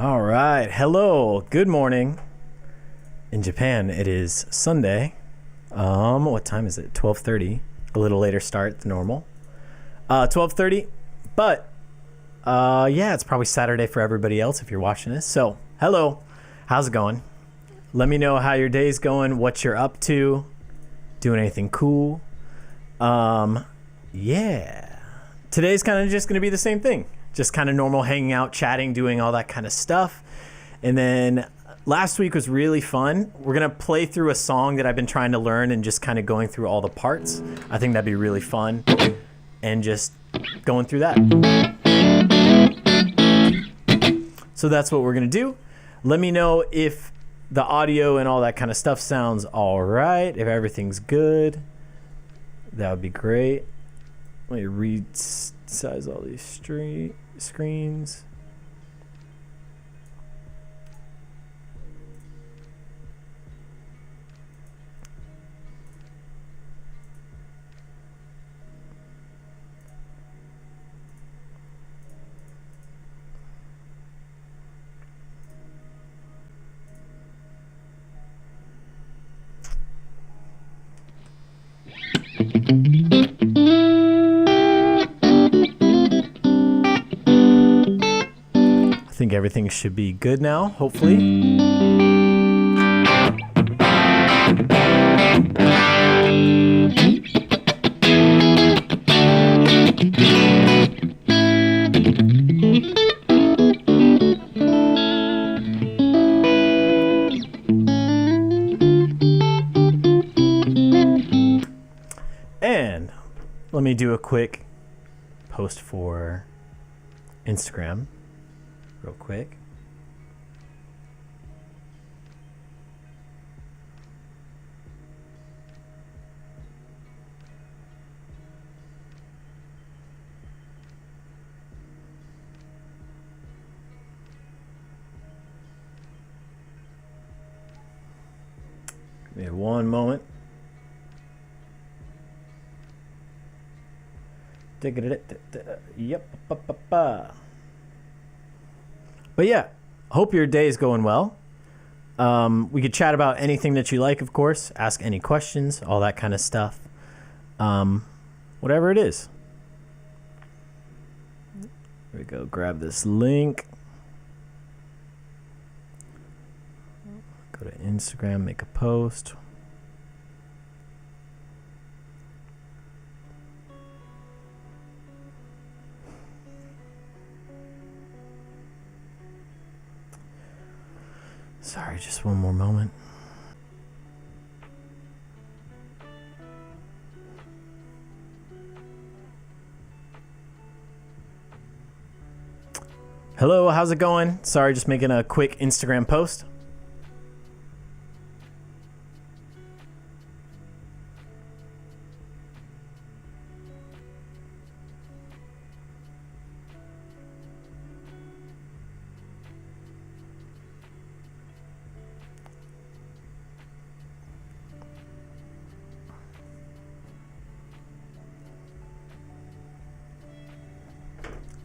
All right. Hello. Good morning. In Japan, it is Sunday. What time is it? 12:30. A little later start than normal. 12:30. But yeah, it's probably Saturday for everybody else if you're watching this. So, hello. How's it going? Let me know how your day's going, what you're up to, doing anything cool. Yeah. Today's kind of just going to be the same thing. Just kind of normal hanging out, chatting, doing all that kind of stuff. And then last week was really fun. We're going to play through a song that I've been trying to learn and just kind of going through all the parts. I think that'd be really fun. And just going through that. So that's what we're going to do. Let me know if the audio and all that kind of stuff sounds all right. If everything's good, that would be great. Let me resize all these screens. I think everything should be good now, hopefully. And let me do a quick post for Instagram real quick. Give me one moment. Yep. But yeah, hope your day is going well. We could chat about anything that you like, of course. Ask any questions, all that kind of stuff. Whatever it is. Here we go. Grab this link. Go to Instagram, make a post. Sorry, just one more moment. Hello, how's it going? Sorry, just making a quick Instagram post.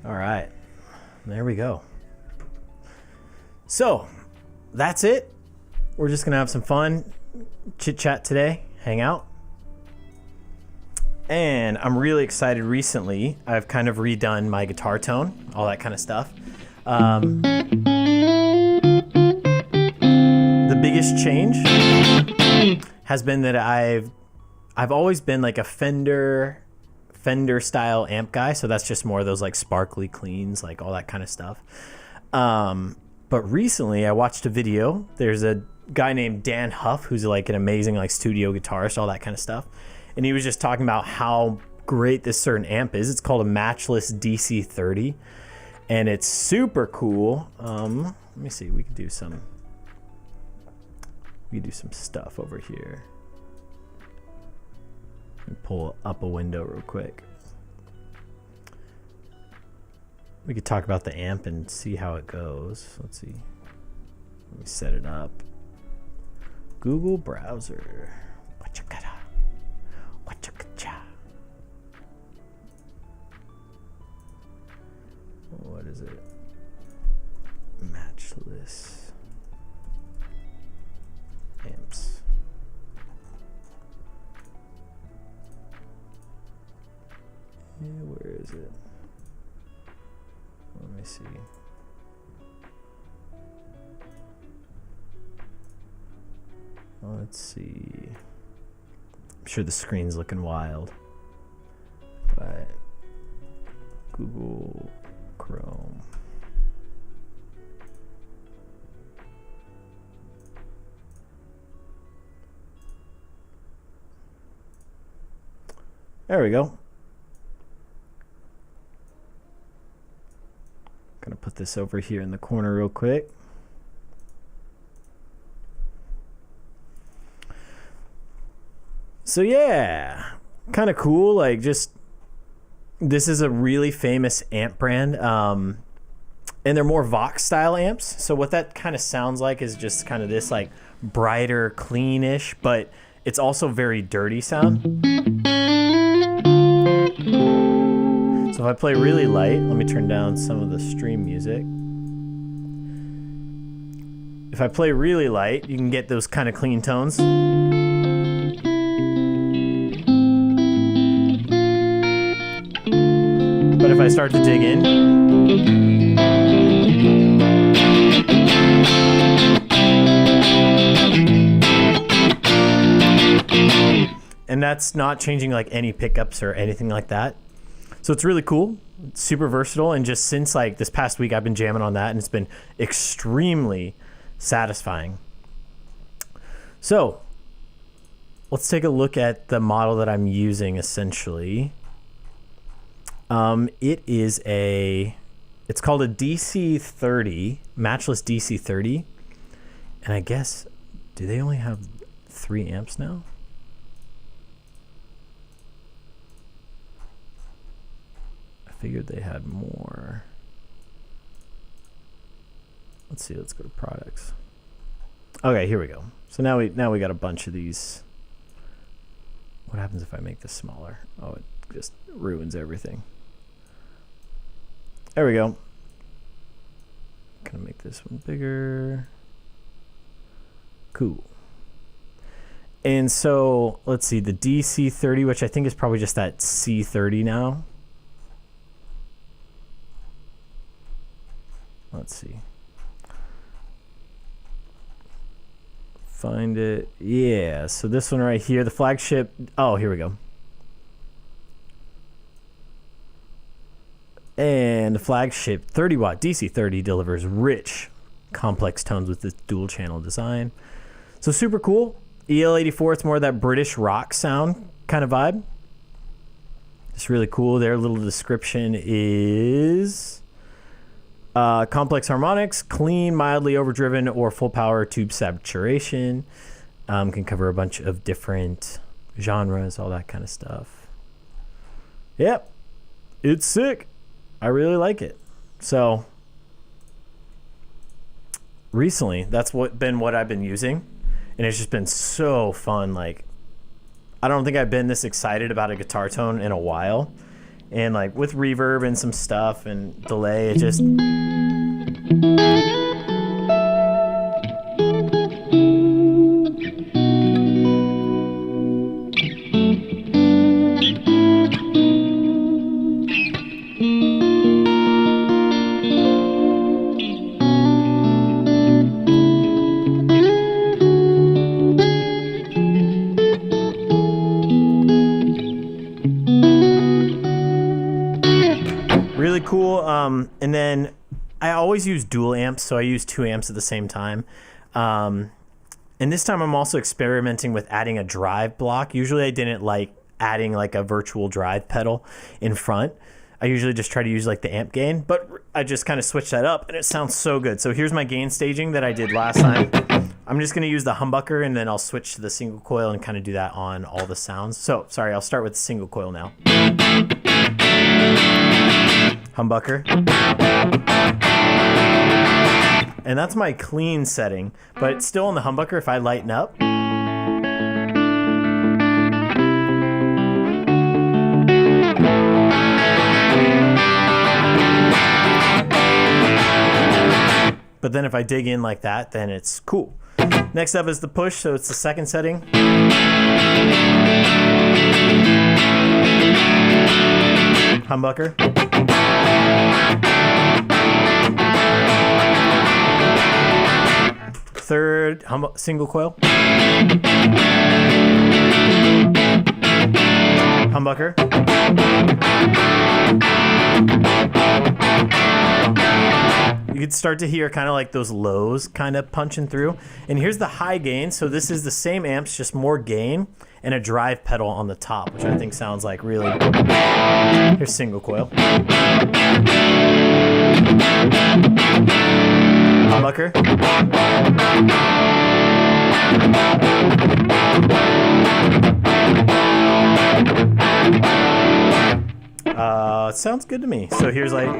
All right, there we go. So that's it. We're just gonna have some fun, chit chat today, hang out. And I'm really excited. Recently, I've kind of redone my guitar tone, all that kind of stuff. The biggest change has been that I've always been like a Fender style amp guy, so that's just more of those like sparkly cleans, like all that kind of stuff. But recently I watched a video. There's a guy named Dan Huff who's like an amazing like studio guitarist, all that kind of stuff, and he was just talking about how great this certain amp is. It's called a Matchless DC30, and it's super cool. Let me see, we could do some stuff over here. And pull up a window real quick. We could talk about the amp and see how it goes. Let's see. Let me set it up. Google browser. What is it? Matchless amps. Yeah, where is it? Let me see. Let's see. I'm sure the screen's looking wild. But Google Chrome. There we go. Gonna put this over here in the corner real quick. So yeah, kind of cool. Like, just, this is a really famous amp brand, and they're more Vox style amps. So what that kind of sounds like is just kind of this like brighter, cleanish, but it's also very dirty sound. So if I play really light, let me turn down some of the stream music. If I play really light, you can get those kind of clean tones. But if I start to dig in, and that's not changing like any pickups or anything like that. So it's really cool. It's super versatile. And just since like this past week, I've been jamming on that, and it's been extremely satisfying. So let's take a look at the model that I'm using essentially. It's called a DC30, matchless DC30. And I guess, do they only have 3 amps now? I figured they had more. Let's see, let's go to products. Okay, here we go. So now we got a bunch of these. What happens if I make this smaller? Oh, it just ruins everything. There we go. Gonna make this one bigger. Cool. And so let's see, the DC30, which I think is probably just that C30 now. Let's see. Find it. Yeah, so this one right here, the flagship. Oh, here we go. And the flagship 30-watt DC30 delivers rich, complex tones with this dual channel design. So super cool. EL84, it's more of that British rock sound kind of vibe. It's really cool. Their little description is complex harmonics, clean, mildly overdriven, or full power tube saturation. Can cover a bunch of different genres, all that kind of stuff. Yep, it's sick. I really like it. So recently, that's what I've been using, and it's just been so fun. Like, I don't think I've been this excited about a guitar tone in a while, and like with reverb and some stuff and delay, it just really cool. And then I always use dual amps, so I use 2 amps at the same time. And this time I'm also experimenting with adding a drive block. Usually I didn't like adding like a virtual drive pedal in front. I usually just try to use like the amp gain, but I just kind of switched that up and it sounds so good. So here's my gain staging that I did last time. I'm just going to use the humbucker, and then I'll switch to the single coil and kind of do that on all the sounds. So sorry, I'll start with the single coil now. Humbucker. And that's my clean setting, but still on the humbucker, if I lighten up, But then if I dig in like that, then it's cool. Next up is the push, so it's the second setting. Humbucker. Third, single coil. Humbucker. You could start to hear kind of like those lows kind of punching through. And here's the high gain. So this is the same amps, just more gain and a drive pedal on the top, which I think sounds like really... Here's single coil. Humbucker. It sounds good to me. So here's like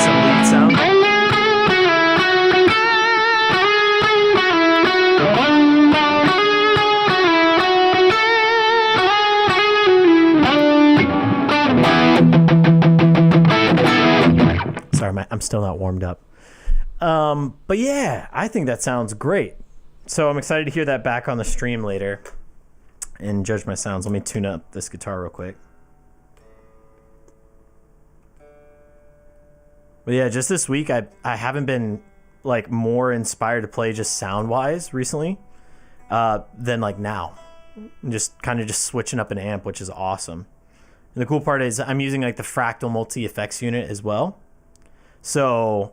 some lead sound. Sorry, I'm still not warmed up. But yeah, I think that sounds great. So I'm excited to hear that back on the stream later and judge my sounds. Let me tune up this guitar real quick. But yeah, just this week, I haven't been like more inspired to play just sound wise recently than like now. I'm just kind of just switching up an amp, which is awesome. And the cool part is I'm using like the Fractal multi effects unit as well. So,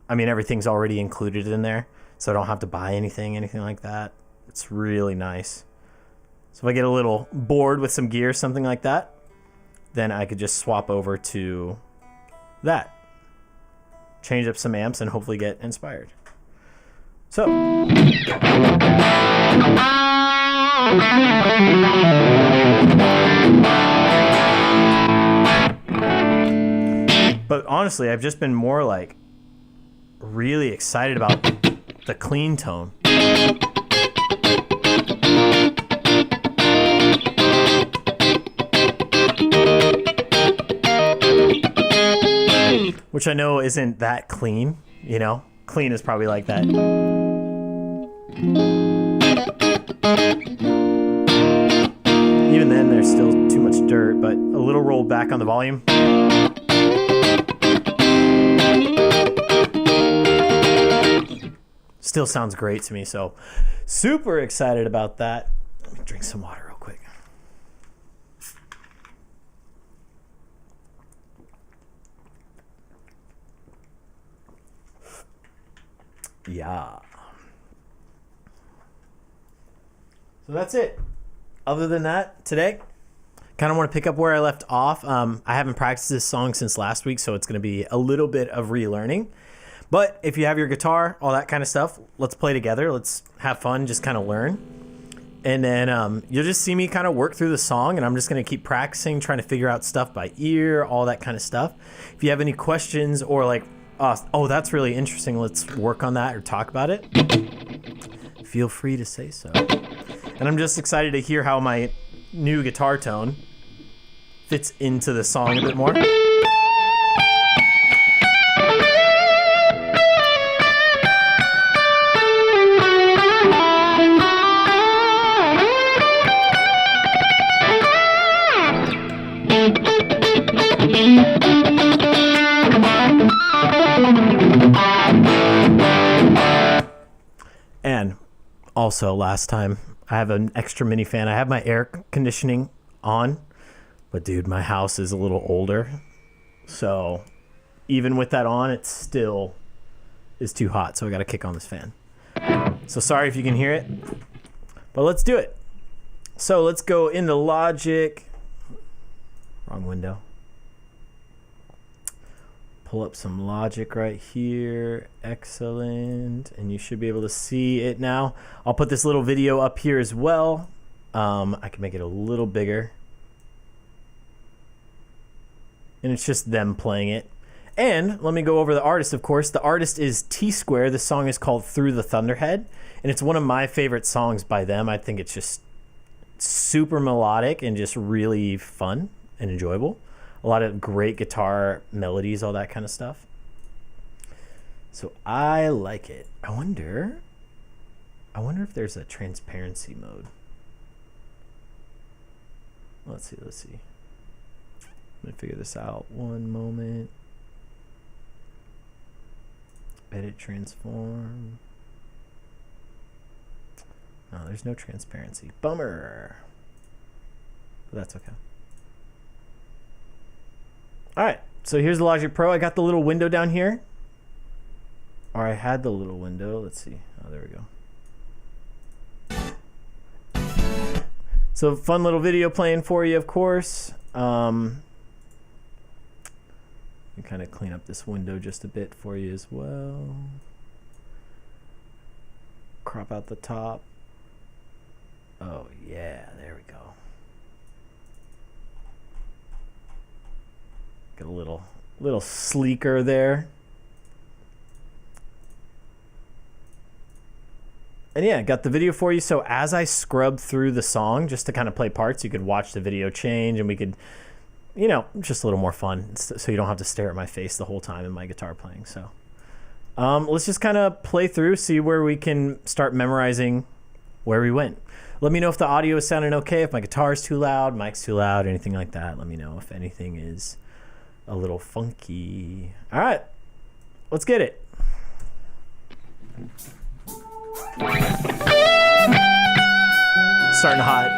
I mean, everything's already included in there. So I don't have to buy anything like that. It's really nice. So if I get a little bored with some gear, something like that, then I could just swap over to that. Change up some amps and hopefully get inspired. So. But honestly, I've just been more like really excited about the clean tone. Which I know isn't that clean, you know? Clean is probably like that. Even then, there's still too much dirt, but a little roll back on the volume. Still sounds great to me, so super excited about that. Let me drink some water real quick. Yeah. So that's it. Other than that, today, kind of want to pick up where I left off. I haven't practiced this song since last week, so it's going to be a little bit of relearning. But if you have your guitar, all that kind of stuff, let's play together. Let's have fun, just kind of learn. And then you'll just see me kind of work through the song, and I'm just going to keep practicing, trying to figure out stuff by ear, all that kind of stuff. If you have any questions or like, oh, that's really interesting, let's work on that or talk about it, feel free to say so. And I'm just excited to hear how my new guitar tone fits into the song a bit more. And also last time, I have an extra mini fan. I have my air conditioning on, but dude, my house is a little older. So even with that on, it still is too hot. So I got to kick on this fan. So sorry if you can hear it, but let's do it. So let's go into Logic. Wrong window. Pull up some Logic right here. Excellent. And you should be able to see it now. I'll put this little video up here as well. I can make it a little bigger. And it's just them playing it. And let me go over the artist, of course. The artist is T-Square. The song is called Through the Thunderhead. And it's one of my favorite songs by them. I think it's just super melodic and just really fun and enjoyable. a lot of great guitar melodies, all that kind of stuff. So I like it. I wonder if there's a transparency mode. Let's see. Let me figure this out. One moment. Edit transform. No, there's no transparency. Bummer. But that's okay. All right, so here's the Logic Pro. I got the little window down here. Or I had the little window. Let's see. Oh, there we go. So fun little video playing for you, of course. Let me kind of clean up this window just a bit for you as well. Crop out the top. Oh yeah, there we go. Get a little sleeker there. And yeah, got the video for you. So as I scrub through the song, just to kind of play parts, you could watch the video change, and we could, you know, just a little more fun, so you don't have to stare at my face the whole time in my guitar playing. So let's just kind of play through, see where we can start memorizing where we went. Let me know if the audio is sounding okay, if my guitar is too loud, mic's too loud, anything like that. Let me know if anything is a little funky. All right, let's get it. Starting hot.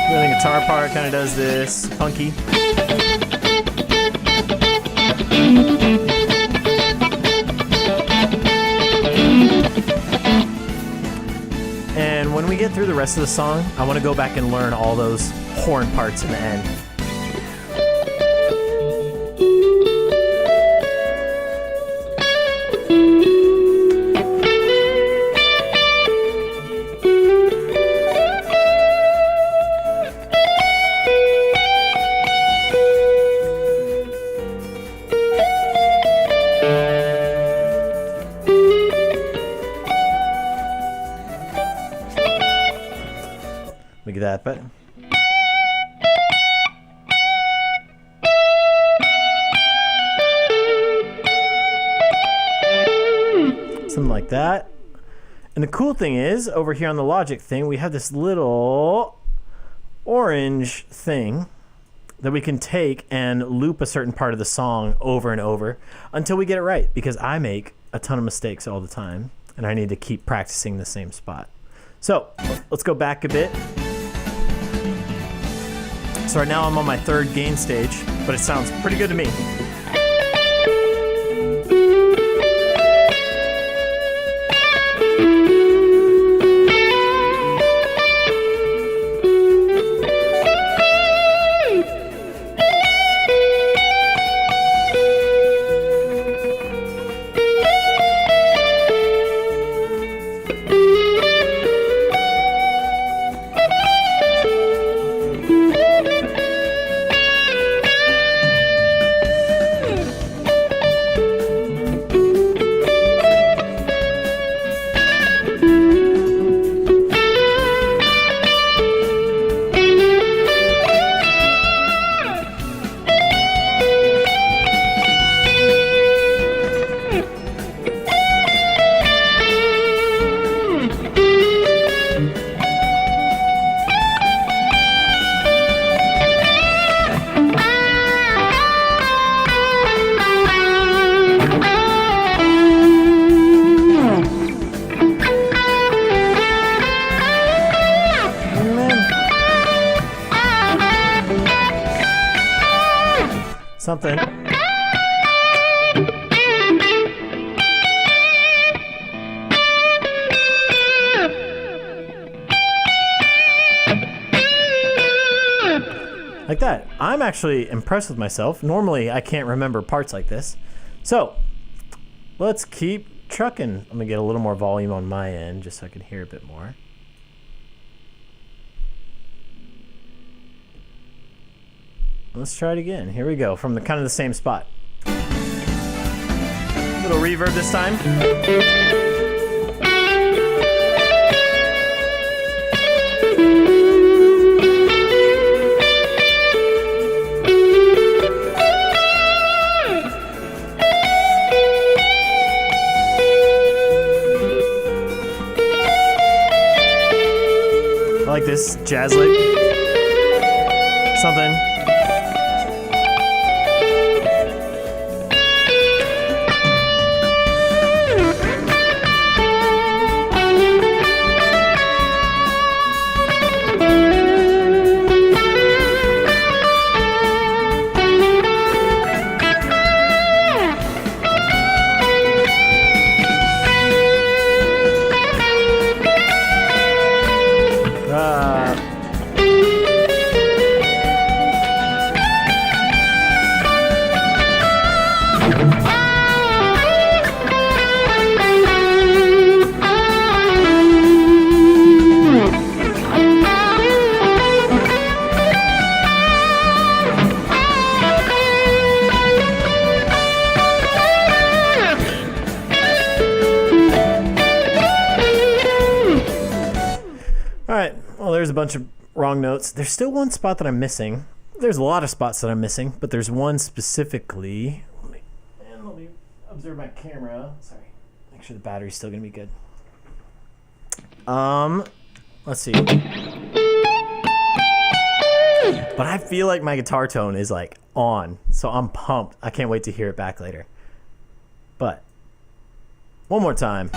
The guitar part kind of does this funky. And when we get through the rest of the song, I want to go back and learn all those horn parts in the end. Look at that, but something like that. And the cool thing is, over here on the Logic thing, we have this little orange thing that we can take and loop a certain part of the song over and over until we get it right, because I make a ton of mistakes all the time and I need to keep practicing the same spot. So let's go back a bit. So right now I'm on my third gain stage, but it sounds pretty good to me. Something. Like that. I'm actually impressed with myself. Normally, I can't remember parts like this. So, let's keep trucking. I'm gonna get a little more volume on my end just so I can hear a bit more. Let's try it again. Here we go, from the kind of the same spot. Little reverb this time. I like this jazz lick. Something. Alright, well there's a bunch of wrong notes. There's still one spot that I'm missing. There's a lot of spots that I'm missing, but there's one specifically. Let me observe my camera. Sorry. Make sure the battery's still gonna be good. Let's see. But I feel like my guitar tone is like on, so I'm pumped. I can't wait to hear it back later. But one more time.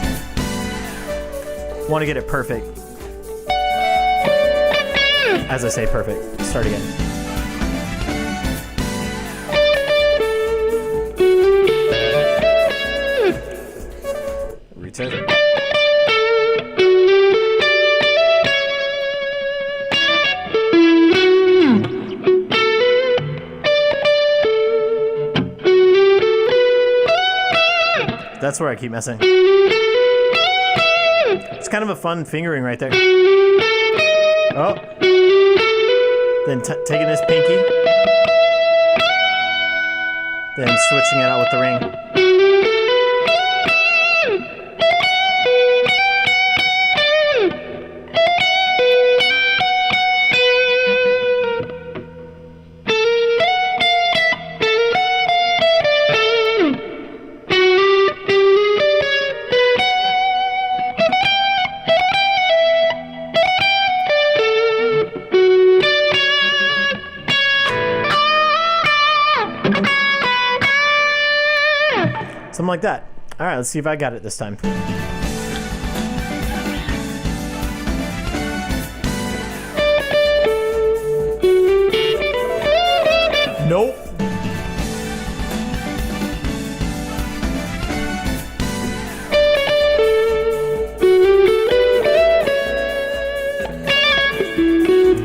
Want to get it perfect. As I say perfect. Start again. Return. That's where I keep messing. It's kind of a fun fingering right there. Oh. Then taking this pinky. Then switching it out with the ring. Something like that. All right, let's see if I got it this time. Nope.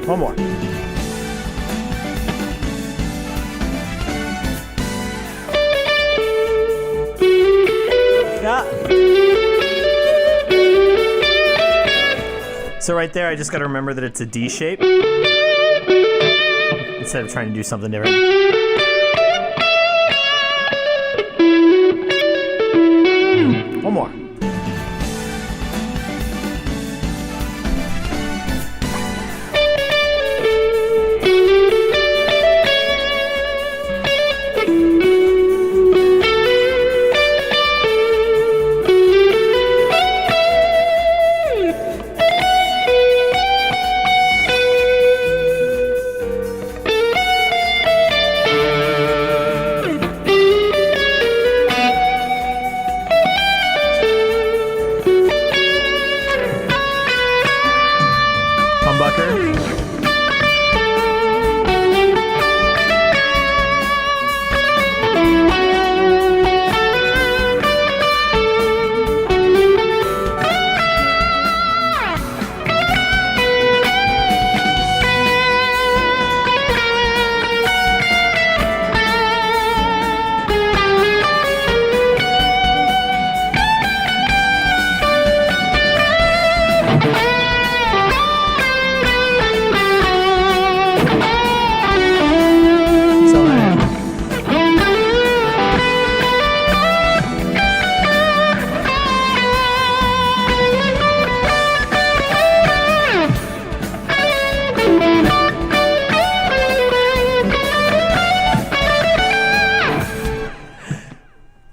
One more. So right there, I just got to remember that it's a D shape instead of trying to do something different. One more.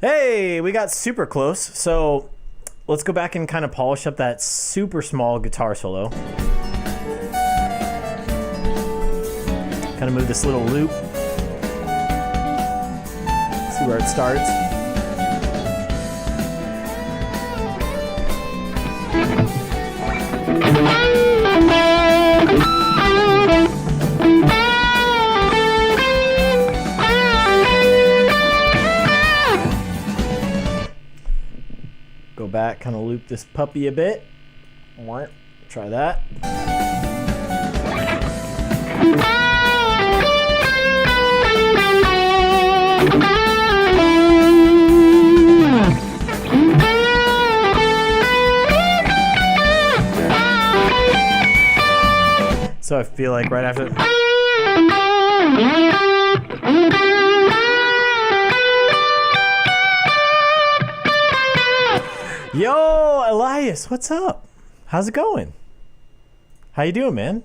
Hey, we got super close. So let's go back and kind of polish up that super small guitar solo. Kind of move this little loop. See where it starts. Go back, kind of loop this puppy a bit. Try that. So I feel like right after... Yo, Elias, what's up? How's it going? How you doing, man?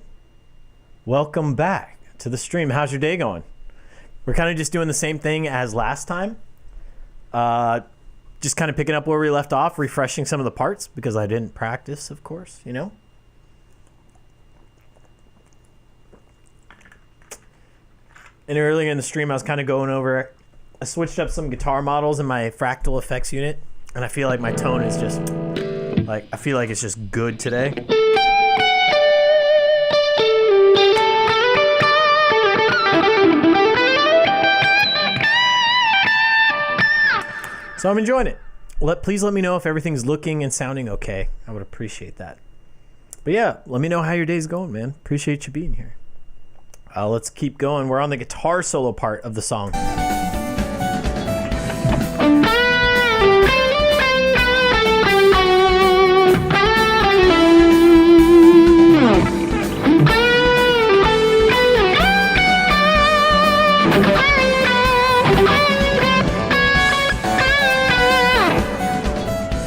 Welcome back to the stream. How's your day going? We're kind of just doing the same thing as last time. Just kind of picking up where we left off, refreshing some of the parts because I didn't practice, of course, you know. And earlier in the stream, I was kind of going over, I switched up some guitar models in my fractal effects unit, and I feel like my tone is just, like, I feel like it's just good today. So I'm enjoying it. Please let me know if everything's looking and sounding okay. I would appreciate that. But yeah, let me know how your day's going, man. Appreciate you being here. Let's keep going. We're on the guitar solo part of the song.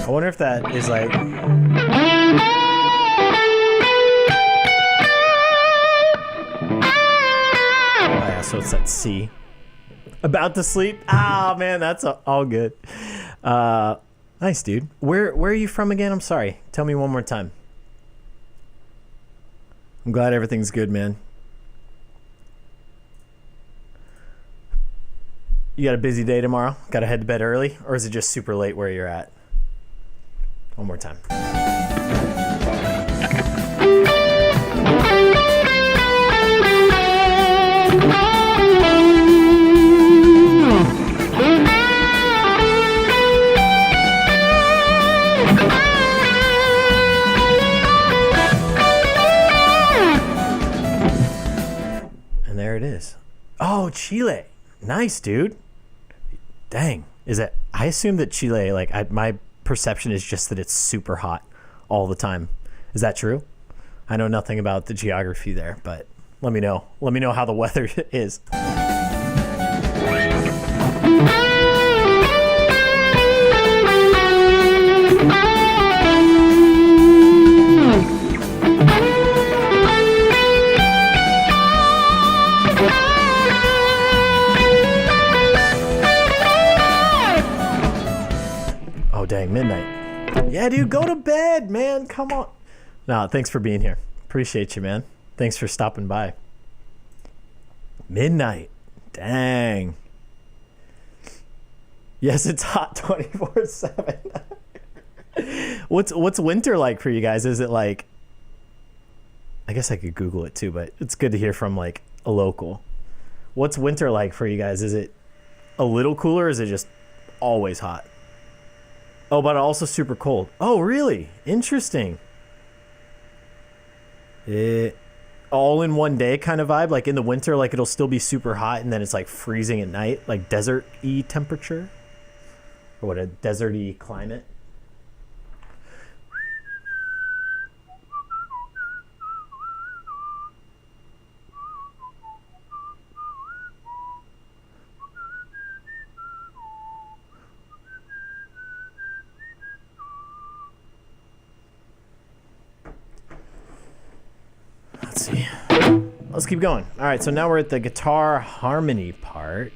I wonder if that is like... So it's that C. About to sleep? Ah, man, that's all good. Nice, dude. Where are you from again? I'm sorry. Tell me one more time. I'm glad everything's good, man. You got a busy day tomorrow? Got to head to bed early? Or is it just super late where you're at? One more time. There it is. Oh, Chile. Nice, dude. Dang. Is it? I assume that Chile, like, my perception is just that it's super hot all the time. Is that true? I know nothing about the geography there, but let me know. Let me know how the weather is. Dang, midnight. Yeah, dude, go to bed, man. Come on. No, thanks for being here. Appreciate you, man. Thanks for stopping by. Midnight. Dang. Yes, it's hot 24/7. What's winter like for you guys? Is it like... I guess I could Google it too, but it's good to hear from like a local. What's winter like for you guys? Is it a little cooler or is it just always hot? Oh, but also super cold. Oh, really? Interesting. All in one day kind of vibe. Like in the winter, like it'll still be super hot and then it's like freezing at night, like desert-y temperature. Or what, a desert-y climate. Let's see. Let's keep going. All right, so now we're at the guitar harmony part.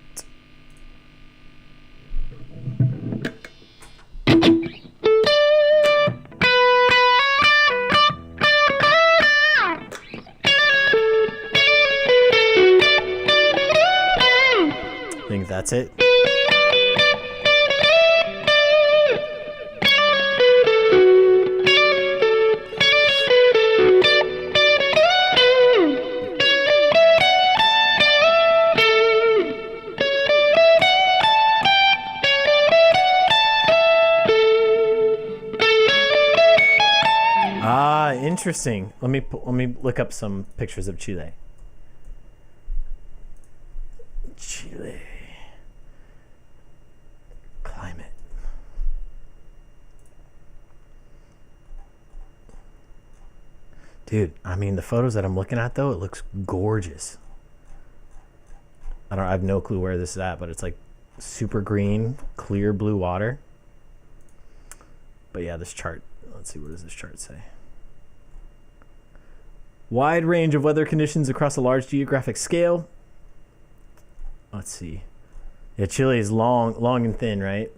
that's it. Ah, interesting. Let me look up some pictures of Chile. Chile climate. Dude, I mean the photos that I'm looking at though, it looks gorgeous. I have no clue where this is at, but it's like super green, clear blue water. But yeah, this chart, let's see, what does this chart say? Wide range of weather conditions across a large geographic scale. Let's see. Yeah, Chile is long and thin, right?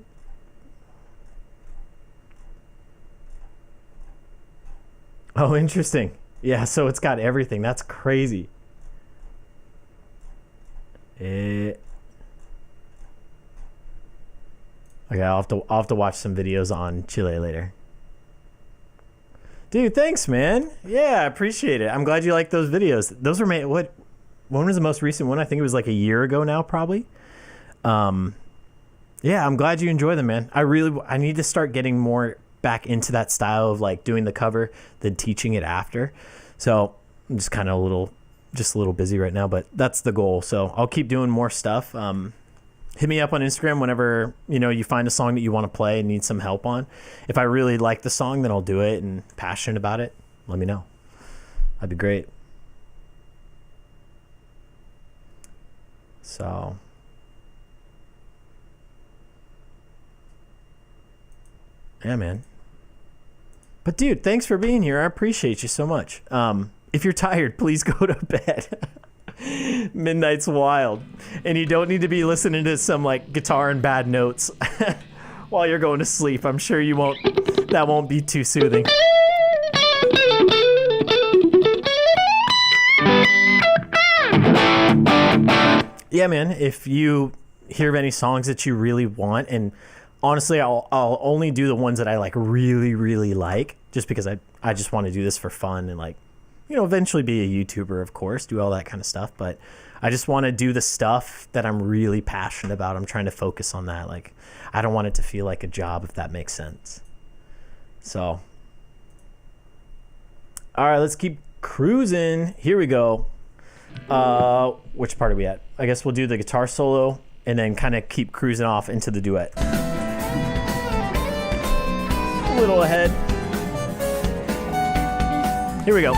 Oh, interesting. Yeah, so it's got everything. That's crazy. Okay, I'll have to watch some videos on Chile later. Dude, thanks, man. Yeah, I appreciate it. I'm glad you like those videos. Those were made, when was the most recent one? I think it was like a year ago now, probably. Yeah, I'm glad you enjoy them, man. I need to start getting more back into that style of like doing the cover, then teaching it after. So I'm just kind of a little busy right now, but that's the goal. So I'll keep doing more stuff. Hit me up on Instagram whenever, you find a song that you want to play and need some help on. If I really like the song, then I'll do it and passionate about it. Let me know. That'd be great. So, yeah, man. But dude, thanks for being here. I appreciate you so much. If you're tired, please go to bed. Midnight's wild, and you don't need to be listening to some like guitar and bad notes while you're going to sleep. I'm sure you won't. That won't be too soothing. Yeah, man. If you hear of any songs that you really want, and honestly, I'll only do the ones that I like really, really like, just because I just want to do this for fun and like, eventually be a YouTuber, of course, do all that kind of stuff. But I just want to do the stuff that I'm really passionate about. I'm trying to focus on that. Like, I don't want it to feel like a job, if that makes sense. So, all right, let's keep cruising. Here we go. Which part are we at? I guess we'll do the guitar solo and then kind of keep cruising off into the duet. A little ahead. Here we go.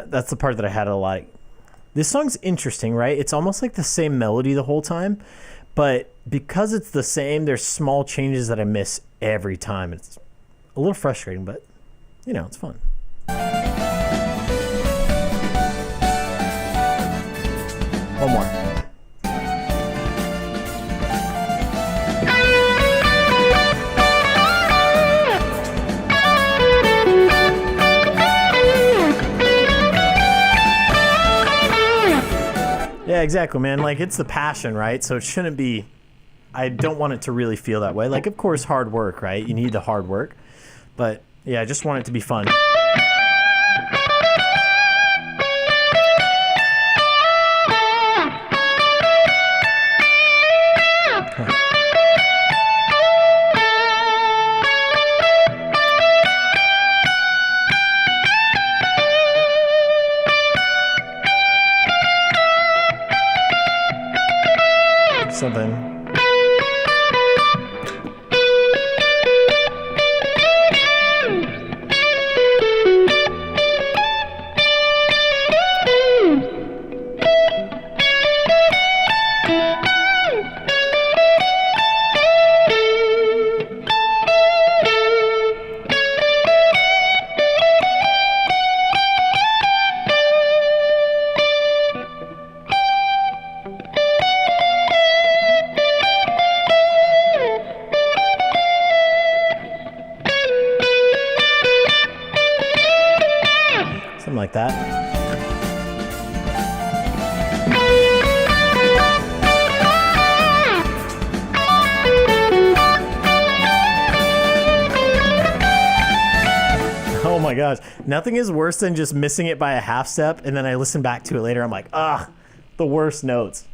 That's the part that I had to like. This song's interesting, right? It's almost like the same melody the whole time, but because it's the same, there's small changes that I miss every time. It's a little frustrating, but it's fun. One more. Yeah, exactly, man. Like, it's the passion, right? So it shouldn't be, I don't want it to really feel that way. Like, of course, hard work, right? You need the hard work. But, yeah, I just want it to be fun. something. Something like that. Oh my gosh. Nothing is worse than just missing it by a half step, and then I listen back to it later. I'm like, ugh, the worst notes.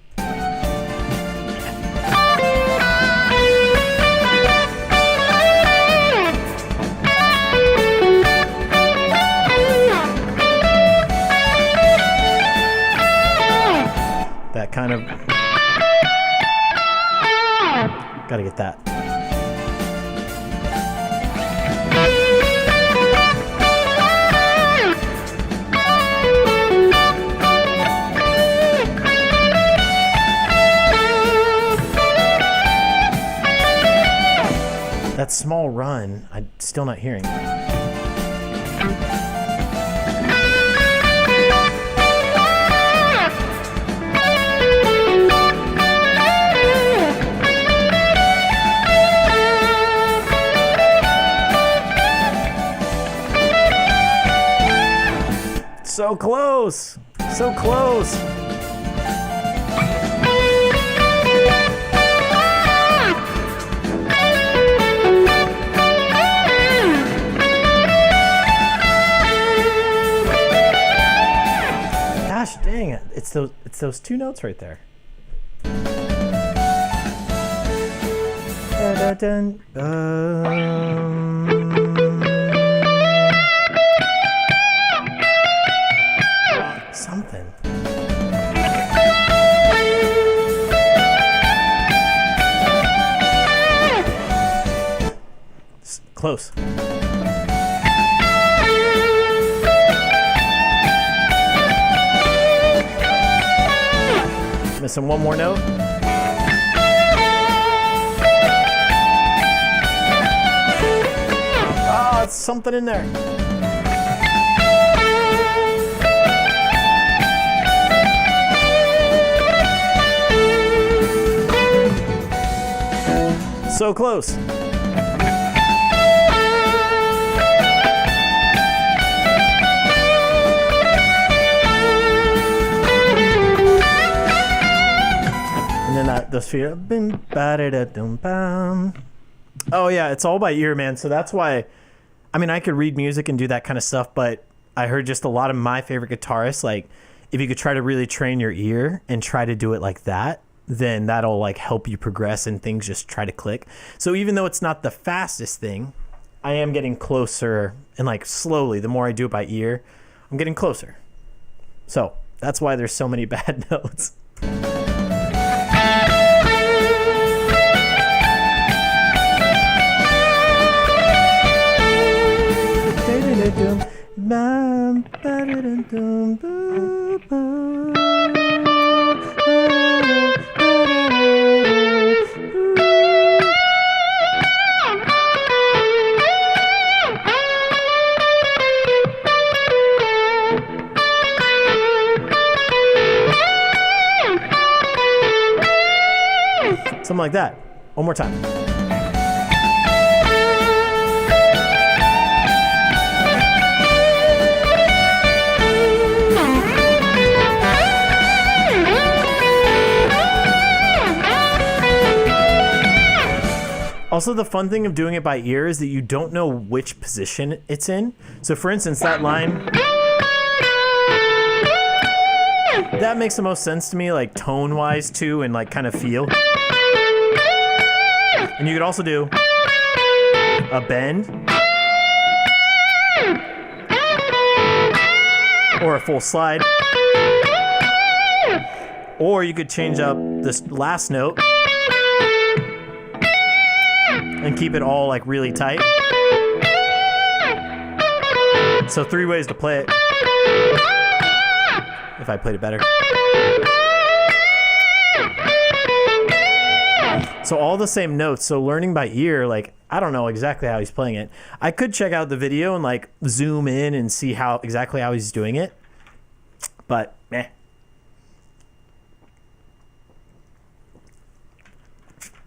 That kind of... Gotta get that. That small run, I'm still not hearing. So close! So close! Gosh dang it. It's those two notes right there. Something. Close. Missing one more note. Oh, it's something in there. So close. And then those feet. Oh yeah, it's all by ear, man. So that's why, I mean, I could read music and do that kind of stuff, but I heard just a lot of my favorite guitarists, like, if you could try to really train your ear and try to do it like that, then that'll like help you progress and things just try to click. So even though it's not the fastest thing, I am getting closer, and like slowly, the more I do it by ear, I'm getting closer. So that's why there's so many bad notes. Something like that. One more time. Also, the fun thing of doing it by ear is that you don't know which position it's in. So for instance, that line, that makes the most sense to me, like tone-wise too, and like kind of feel. And you could also do a bend or a full slide, or you could change up this last note and keep it all like really tight. So 3 ways to play it. If I played it better. So all the same notes. So learning by ear, like, I don't know exactly how he's playing it. I could check out the video and like zoom in and see exactly how he's doing it. But meh.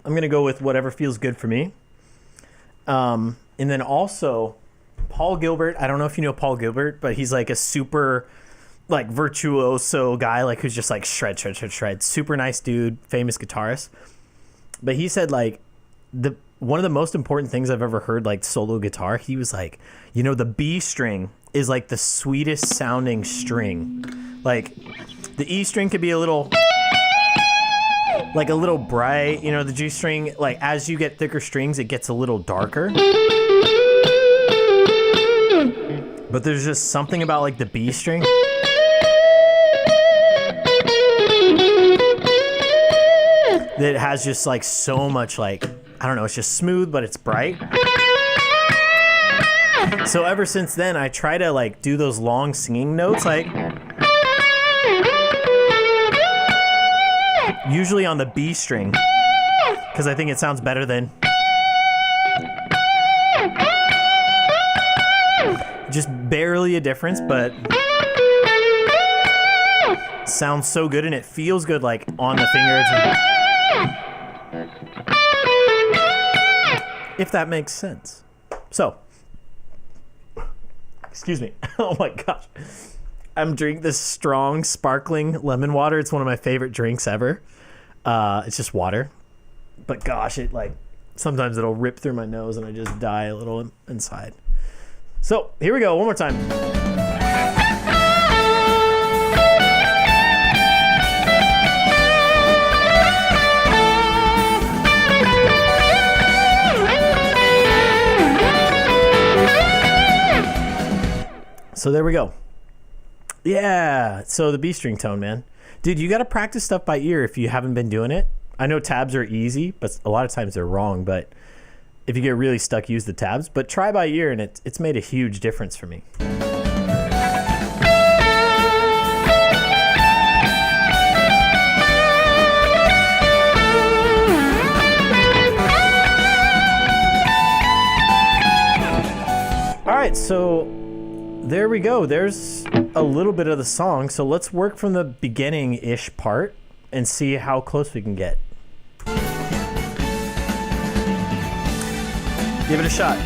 I'm going to go with whatever feels good for me. And then also Paul Gilbert. I don't know if you know Paul Gilbert, but he's like a super like virtuoso guy, like who's just like shred. Super nice dude, famous guitarist. But he said like one of the most important things I've ever heard like solo guitar, he was like, you know, the B string is like the sweetest sounding string. Like the E string could be a little bright, you know, the G string, like as you get thicker strings, it gets a little darker. But there's just something about like the B string that has just like so much like, I don't know, it's just smooth, but it's bright. So ever since then, I try to like do those long singing notes, like usually on the B string, because I think it sounds better than just barely a difference, but sounds so good and it feels good like on the fingers. If that makes sense. So, excuse me. Oh my gosh. I'm drinking this strong sparkling lemon water. It's one of my favorite drinks ever. It's just water. But gosh, it like sometimes it'll rip through my nose and I just die a little inside. So, here we go. One more time. So there we go. Yeah. So the B string tone, man. Dude, you got to practice stuff by ear if you haven't been doing it. I know tabs are easy, but a lot of times they're wrong. But if you get really stuck, use the tabs. But try by ear, and it's made a huge difference for me. All right, so there we go. There's a little bit of the song. So let's work from the beginning-ish part and see how close we can get. Give it a shot.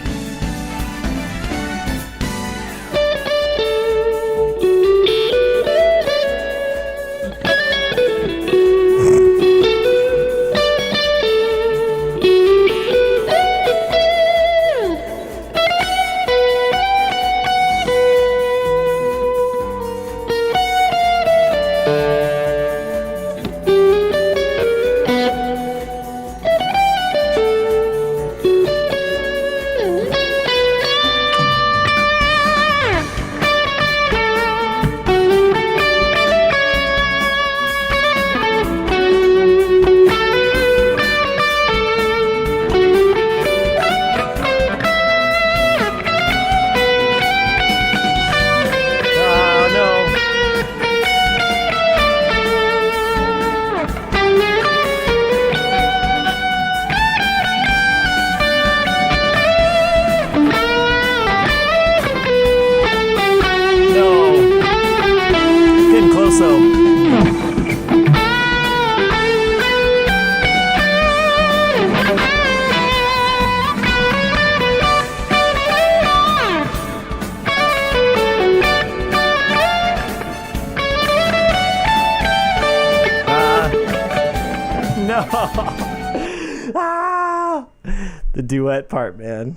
The duet part, man.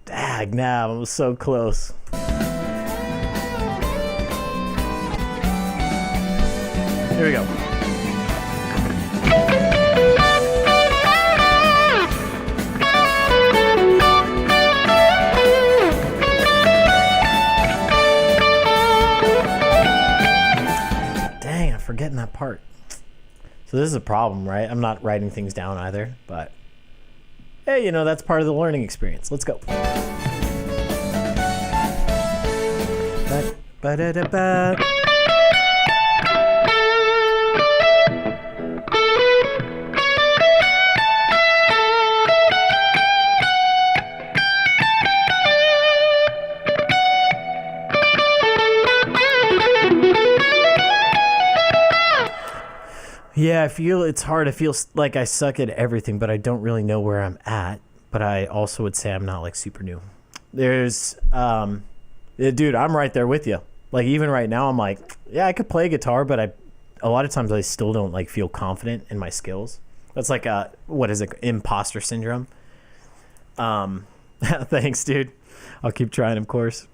Dag, nah, I was so close. Here we go. Dang, I'm forgetting that part. So this is a problem, right? I'm not writing things down either, but hey, that's part of the learning experience. Let's go. Ba-da-da-ba. Yeah, I feel it's hard. I feel like I suck at everything, but I don't really know where I'm at. But I also would say I'm not like super new. There's, dude, I'm right there with you. Like even right now, I'm like, yeah, I could play guitar, but a lot of times I still don't like feel confident in my skills. That's like what is it, imposter syndrome? Thanks, dude. I'll keep trying, of course.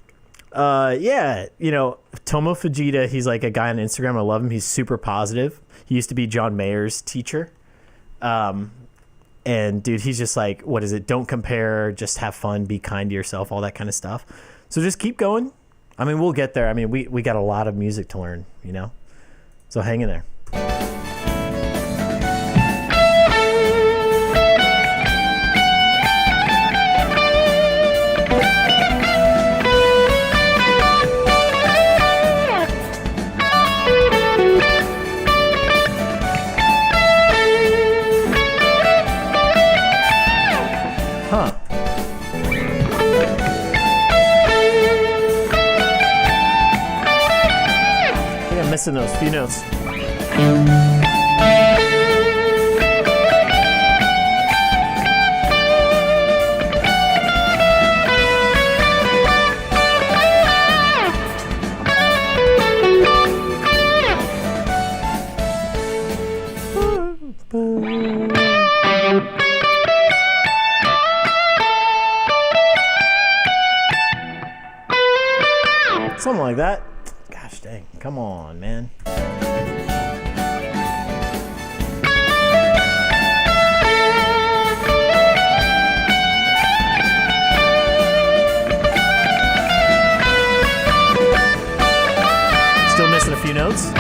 Yeah, Tomo Fujita, he's like a guy on Instagram. I love him. He's super positive. He used to be John Mayer's teacher. And dude, he's just like, what is it? Don't compare, just have fun, be kind to yourself, all that kind of stuff. So just keep going. I mean, we'll get there. I mean, we got a lot of music to learn, So hang in there. Missing those few notes. Something like that. Gosh dang, come on, man. Still missing a few notes.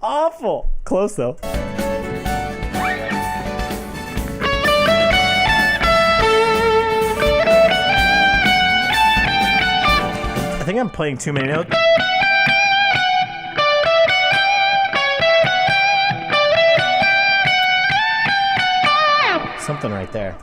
Awful. Close though. I think I'm playing too many notes. Something right there.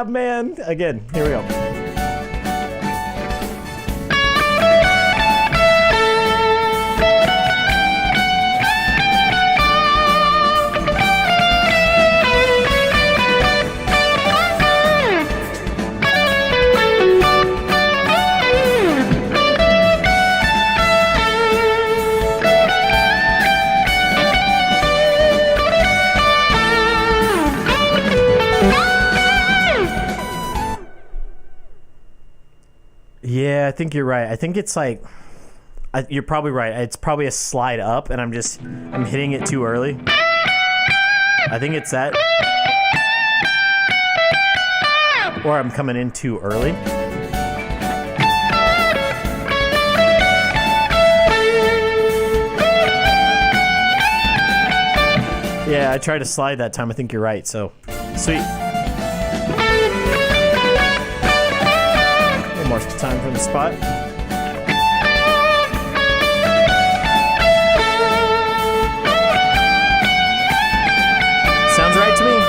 Man, again, here we go. Yeah, I think you're right. I think it's like, you're probably right. It's probably a slide up, and I'm hitting it too early. I think it's that. Or I'm coming in too early. Yeah, I tried to slide that time. I think you're right. So, sweet. More time from the spot. Sounds right to me.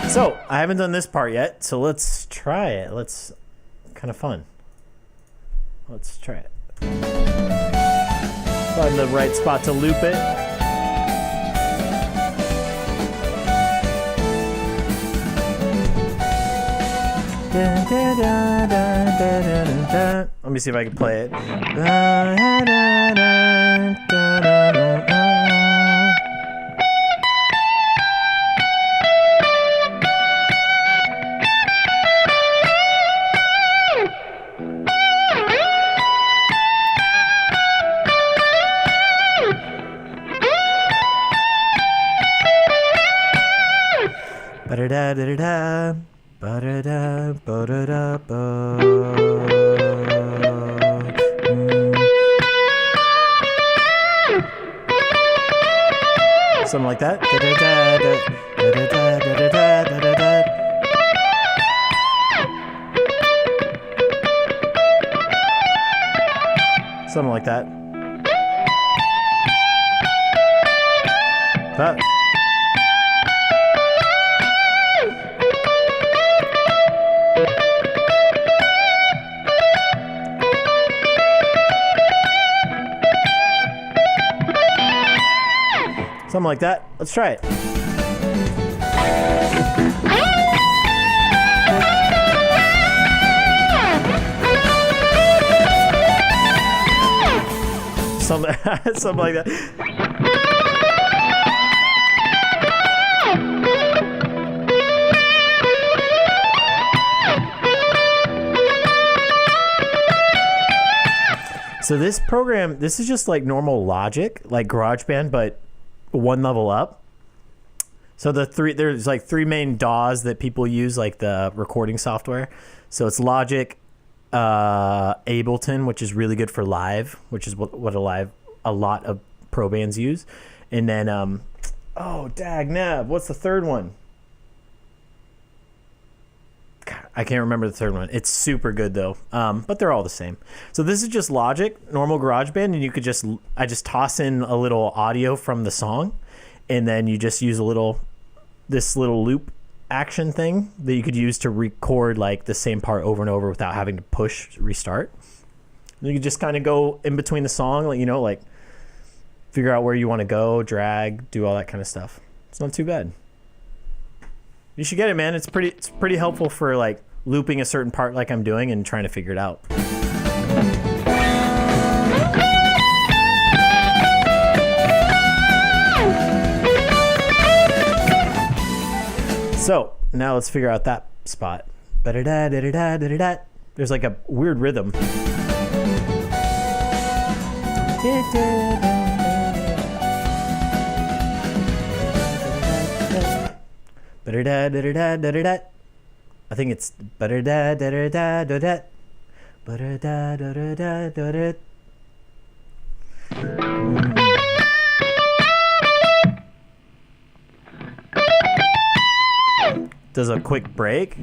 So I haven't done this part yet, so let's try it. Let's kind of fun. Let's try it. Find the right spot to loop it. Let me see if I can play it. Ba-da-da-da-da-da. Ba-da-da, ba-da-da, ba. Something like that. Da-da-da-da, da-da-da-da-da-da-da-da. Something like that. That. Something like that. Let's try it. Something like that. So this program, this is just like normal Logic, like GarageBand, but one level up. So there's like three main DAWs that people use, like the recording software. So it's Logic, Ableton, which is really good for live, which is what a lot of pro bands use. And then oh dag nab, what's the third one? God, I can't remember the third one. It's super good though, but they're all the same. So this is just Logic, normal GarageBand, and you could I just toss in a little audio from the song, and then you just use this little loop action thing that you could use to record like the same part over and over without having to push restart. You could just kind of go in between the song, like, you know, like figure out where you want to go, drag, do all that kind of stuff. It's not too bad. You should get it, man. It's pretty helpful for like looping a certain part like I'm doing and trying to figure it out. So now let's figure out that spot. Ba-da-da-da-da-da-da-da. There's like a weird rhythm. Ba-da-da-da-da-da-da-da. I think it's ba-da-da-da-da-da-da-da. Ba-da-da-da-da-da-da-da. Does a quick break.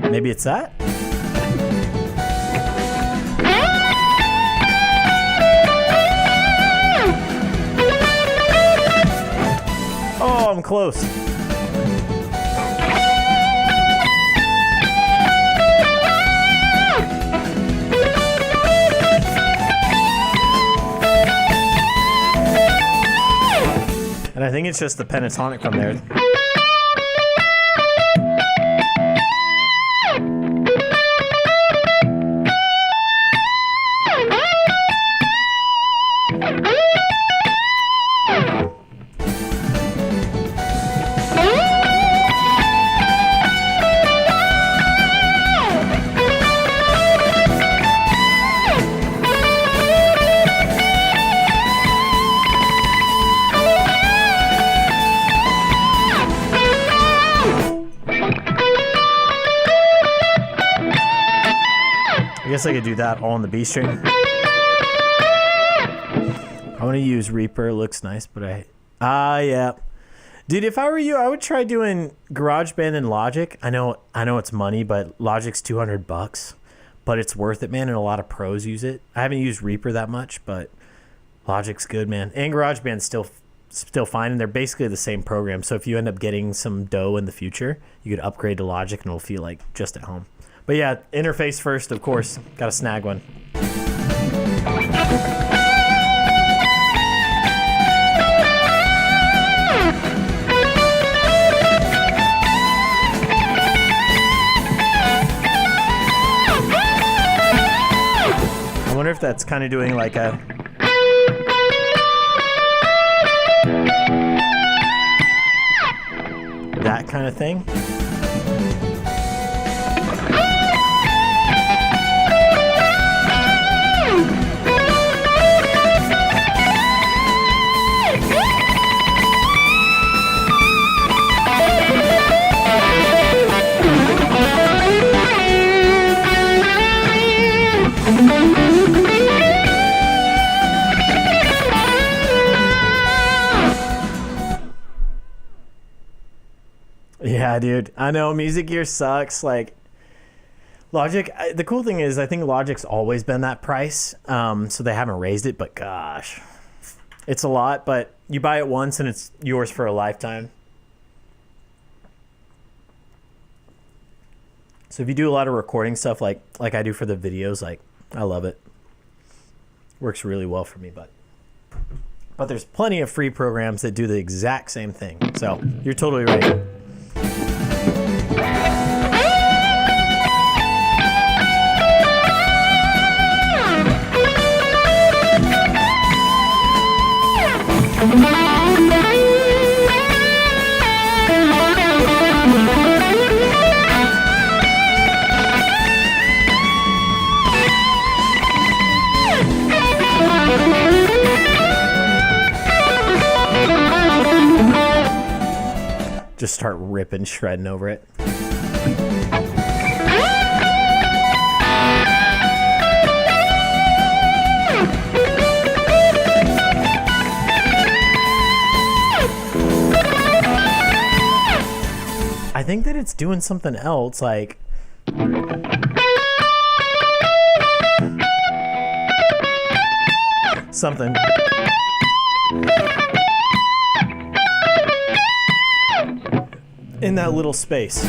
Maybe it's that? Oh, I'm close. And I think it's just the pentatonic from there. I guess I could do that all on the B string. I want to use Reaper. It looks nice, but yeah. Dude, if I were you, I would try doing GarageBand and Logic. I know it's money, but Logic's $200, but it's worth it, man, and a lot of pros use it. I haven't used Reaper that much, but Logic's good, man. And GarageBand's still still fine, and they're basically the same program. So if you end up getting some dough in the future, you could upgrade to Logic and it'll feel like just at home. But yeah, interface first, of course. Got to snag one. I wonder if that's kind of doing like a... that kind of thing. Yeah, dude. I know Music Gear sucks. Like, Logic, the cool thing is I think Logic's always been that price, so they haven't raised it, but gosh. It's a lot, but you buy it once and it's yours for a lifetime. So if you do a lot of recording stuff like I do for the videos, like, I love it. Works really well for me, but there's plenty of free programs that do the exact same thing. So you're totally right. Just start ripping, shredding over it. I think that it's doing something else, like... something. In that little space.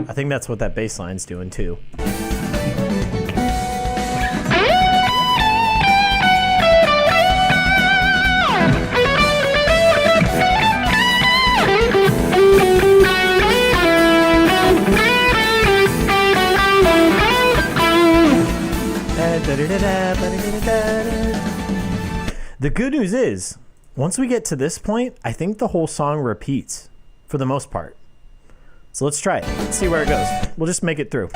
I think that's what that bass line's doing too. The good news is, once we get to this point, I think the whole song repeats for the most part. So let's try it. Let's see where it goes. We'll just make it through.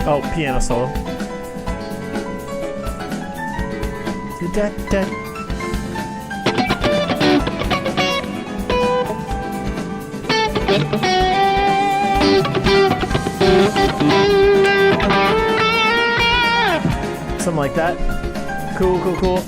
Oh, piano solo. Something like that. Cool, cool, cool.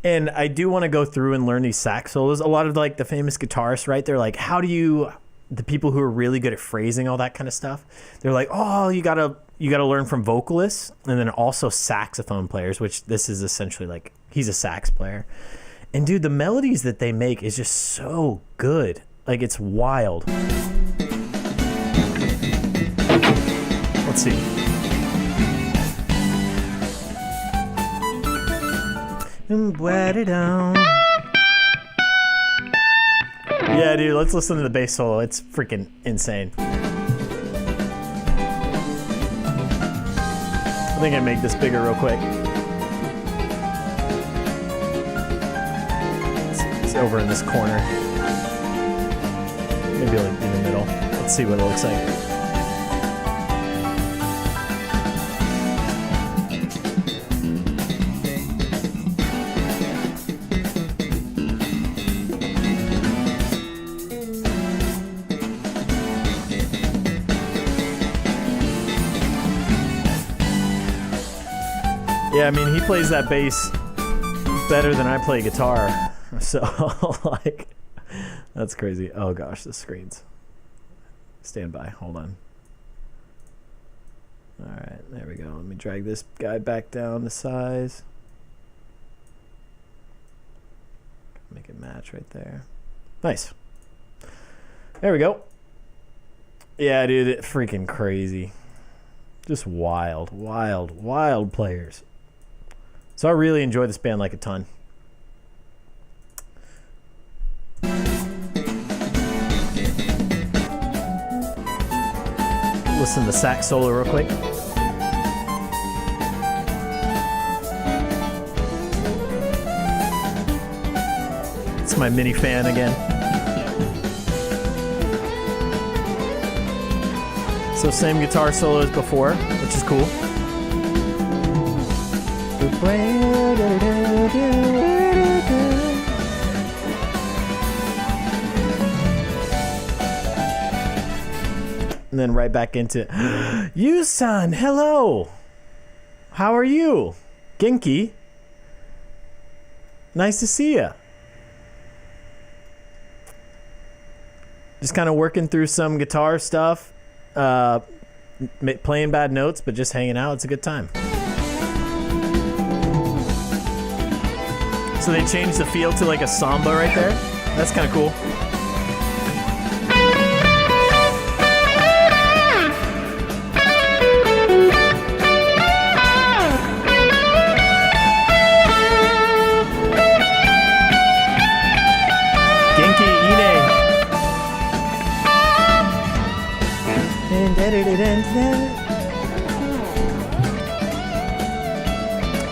And I do want to go through and learn these sax solos. A lot of like the famous guitarists, right? They're like, how do you, the people who are really good at phrasing, all that kind of stuff, they're like, oh, you gotta learn from vocalists and then also saxophone players, which this is essentially like, he's a sax player. And dude, the melodies that they make is just so good. Like, it's wild. Let's see. Yeah, dude, let's listen to the bass solo. It's freaking insane. I think I make this bigger real quick. It's over in this corner. Maybe like in the middle. Let's see what it looks like. Yeah, I mean, he plays that bass better than I play guitar. So, like, that's crazy. Oh, gosh, the screens. Stand by. Hold on. All right, there we go. Let me drag this guy back down to size. Make it match right there. Nice. There we go. Yeah, dude, it freaking crazy. Just wild, wild, wild players. So I really enjoy this band like a ton. Listen to the sax solo real quick. It's my mini fan again. So same guitar solo as before, which is cool. And then right back into you, son. Hello. How are you? Genki. Nice to see you. Just kind of working through some guitar stuff. Playing bad notes, but just hanging out. It's a good time. So they changed the feel to like a samba right there. That's kind of cool. Genki ine.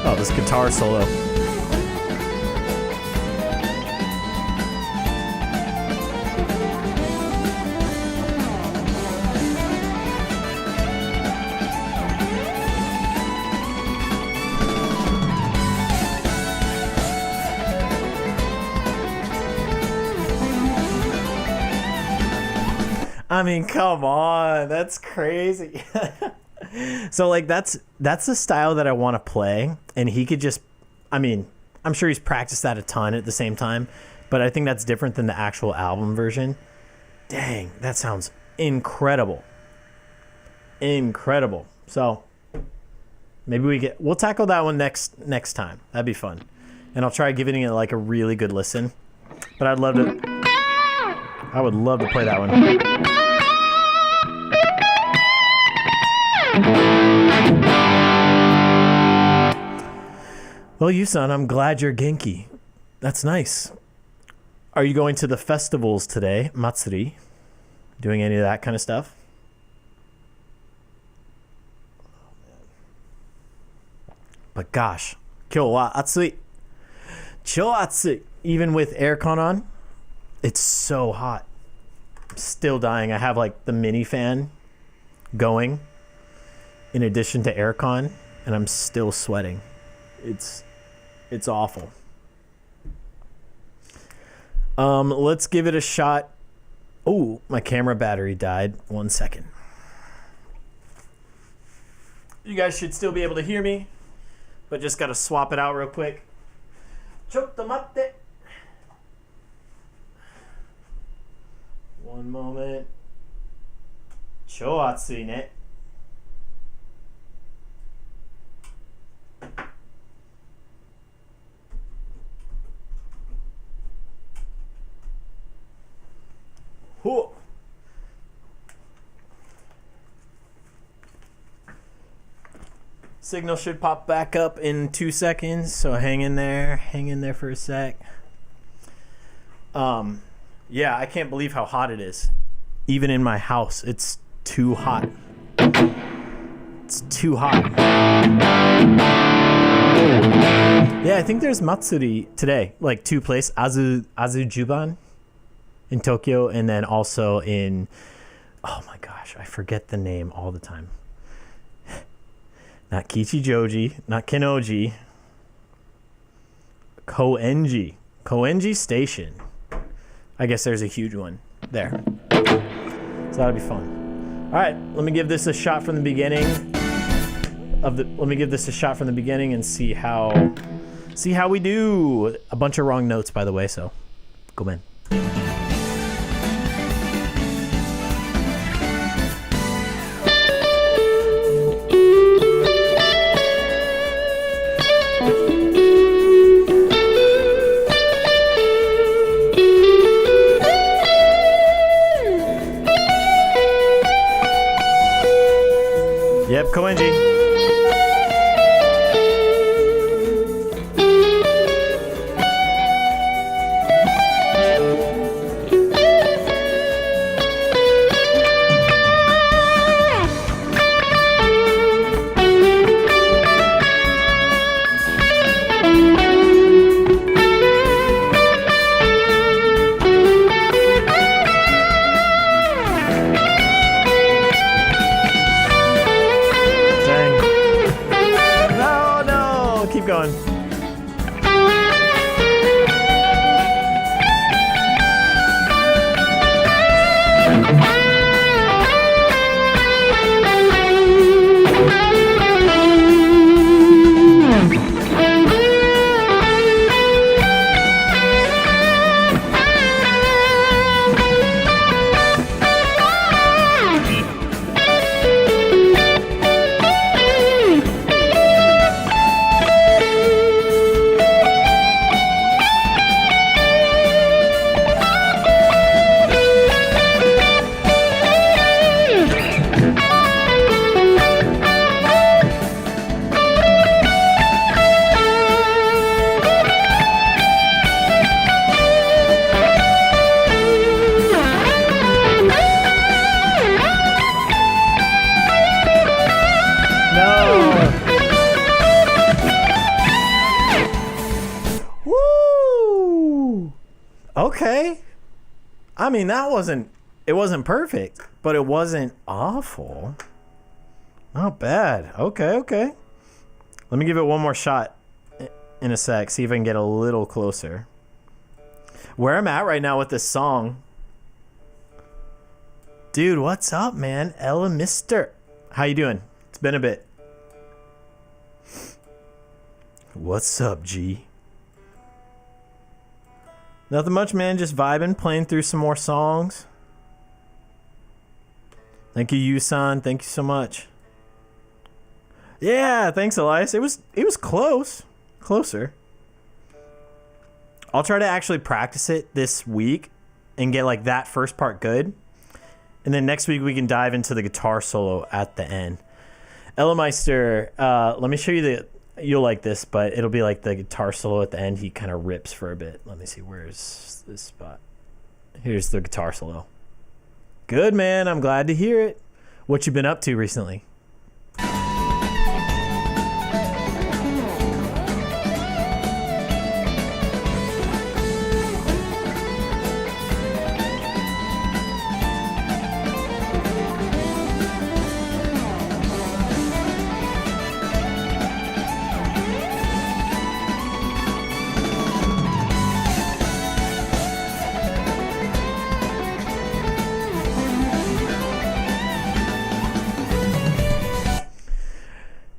Oh, this guitar solo. I mean, come on, that's crazy. So like that's the style that I want to play, and he could just, I mean, I'm sure he's practiced that a ton at the same time, but I think that's different than the actual album version. Dang, that sounds incredible. Incredible. So maybe we'll tackle that one next time. That'd be fun. And I'll try giving it like a really good listen. But I would love to play that one. Well, Yusan, I'm glad you're Genki. That's nice. Are you going to the festivals today, Matsuri? Doing any of that kind of stuff? But gosh, 今日は暑い. 超暑い. Even with aircon on, it's so hot. I'm still dying. I have like the mini fan going in addition to aircon, and I'm still sweating. It's awful. Let's give it a shot. Oh, my camera battery died. 1 second. You guys should still be able to hear me, but just gotta swap it out real quick. ちょっと待って. One moment. 超暑いね. Whew. Signal should pop back up in 2 seconds, so hang in there for a sec. Yeah, I can't believe how hot it is. Even in my house, it's too hot. It's too hot. Yeah, I think there's Matsuri today, like 2 places, Azujuban in Tokyo, and then also in, oh my gosh, I forget the name all the time. Not Kichijoji, not Kenoji, Koenji Station. I guess there's a huge one there. So that'll be fun. All right, let me give this a shot from the beginning and see how we do. A bunch of wrong notes, by the way, so go in. Yep, Koenji. Keep going. Okay. I mean, it wasn't perfect, but it wasn't awful. Not bad. Okay. Let me give it one more shot in a sec, see if I can get a little closer. Where I'm at right now with this song. Dude, what's up, man? Ella Mister. How you doing? It's been a bit. What's up, G? Nothing much, man. Just vibing, playing through some more songs. Thank you, Yusan. Thank you so much. Yeah, thanks, Elias. It was close. Closer. I'll try to actually practice it this week and get like that first part good. And then next week we can dive into the guitar solo at the end. Ellameister, let me show you you'll like this, but it'll be like the guitar solo at the end. He kind of rips for a bit. Let me see, where's this spot? Here's the guitar solo. Good, man. I'm glad to hear it. What you been up to recently?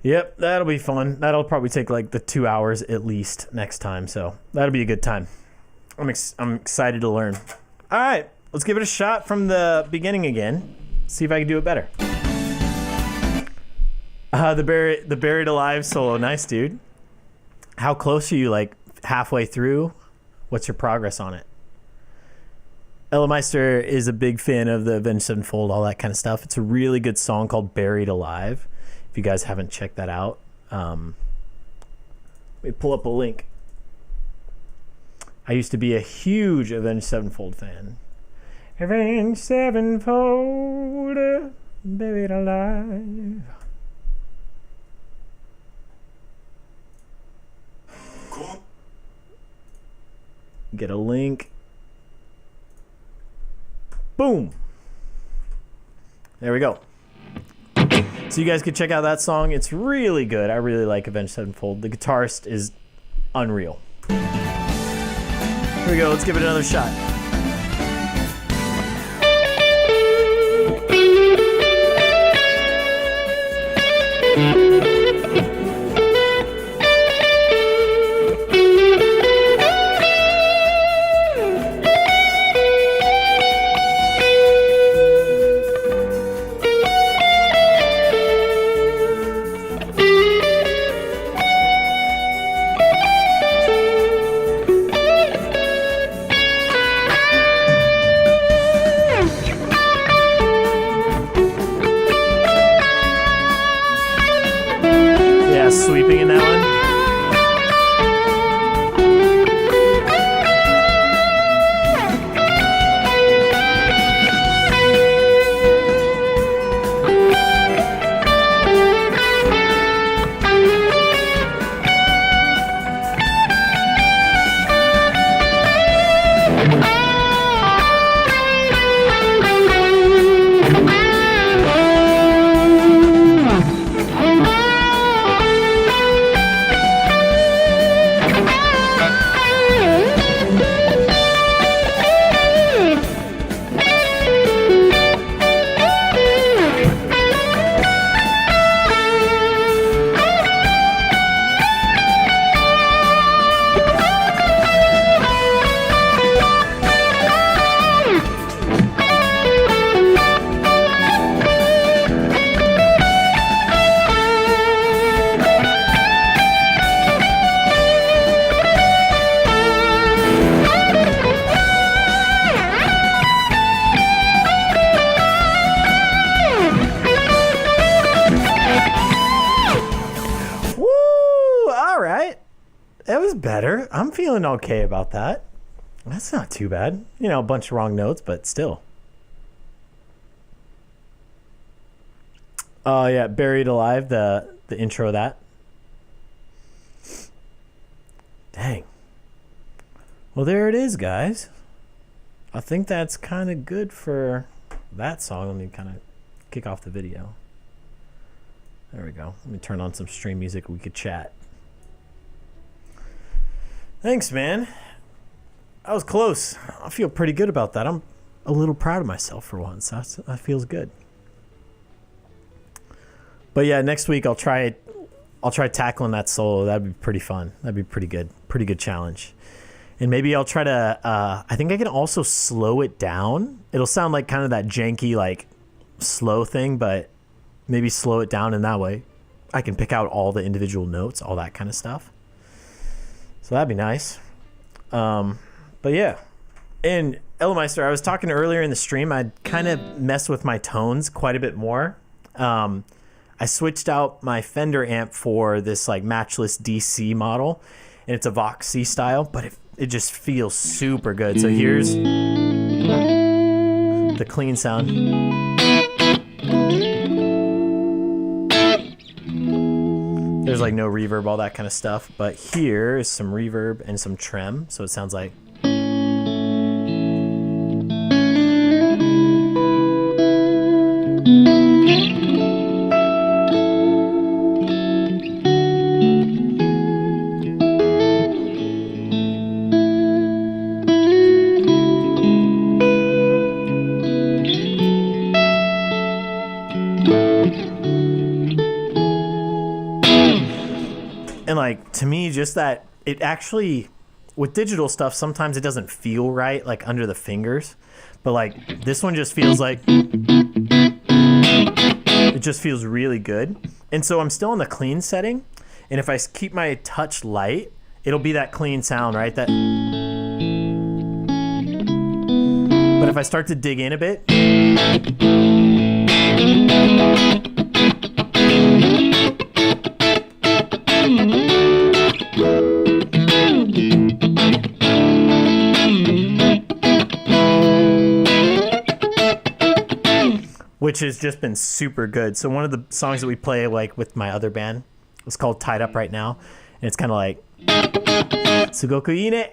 Yep, that'll be fun. That'll probably take like the 2 hours at least next time, so that'll be a good time. I'm excited to learn. All right, let's give it a shot from the beginning again. See if I can do it better. The Buried Alive solo, nice, dude. How close are you? Like halfway through? What's your progress on it? Ellemeister is a big fan of the Avenged Sevenfold, all that kind of stuff. It's a really good song called Buried Alive. If you guys haven't checked that out, let me pull up a link. I used to be a huge Avenged Sevenfold fan. Avenged Sevenfold, buried alive. Cool. Get a link. Boom. There we go. So you guys could check out that song. It's really good. I really like Avenged Sevenfold. The guitarist is unreal. Here we go. Let's give it another shot. Sweeping in that one. That was better. I'm feeling okay about that. That's not too bad. You know, a bunch of wrong notes, but still. Oh, yeah, Buried Alive, the intro of that. Dang. Well, there it is, guys. I think that's kind of good for that song. Let me kind of kick off the video. There we go. Let me turn on some stream music. We could chat. Thanks, man. That was close. I feel pretty good about that. I'm a little proud of myself for once. That feels good. But yeah, next week I'll try tackling that solo. That'd be pretty fun. That'd be pretty good. Pretty good challenge. And maybe I'll try to, I think I can also slow it down. It'll sound like kind of that janky, like slow thing, but maybe slow it down in that way. I can pick out all the individual notes, all that kind of stuff. So that'd be nice. But yeah. And Ellemeister, I was talking earlier in the stream, I kind of messed with my tones quite a bit more. I switched out my Fender amp for this like matchless DC model, and it's a Vox C style, but it just feels super good. So here's the clean sound. There's like no reverb, all that kind of stuff. But here is some reverb and some trem. So it sounds like. And like, to me, just that it actually, with digital stuff, sometimes it doesn't feel right, like under the fingers. But like, this one just feels like, it just feels really good. And so I'm still in the clean setting. And if I keep my touch light, it'll be that clean sound, right? But if I start to dig in a bit, which has just been super good. So one of the songs that we play like with my other band is called Tied Up Right Now. And it's kind of like, Sugoku ii ne.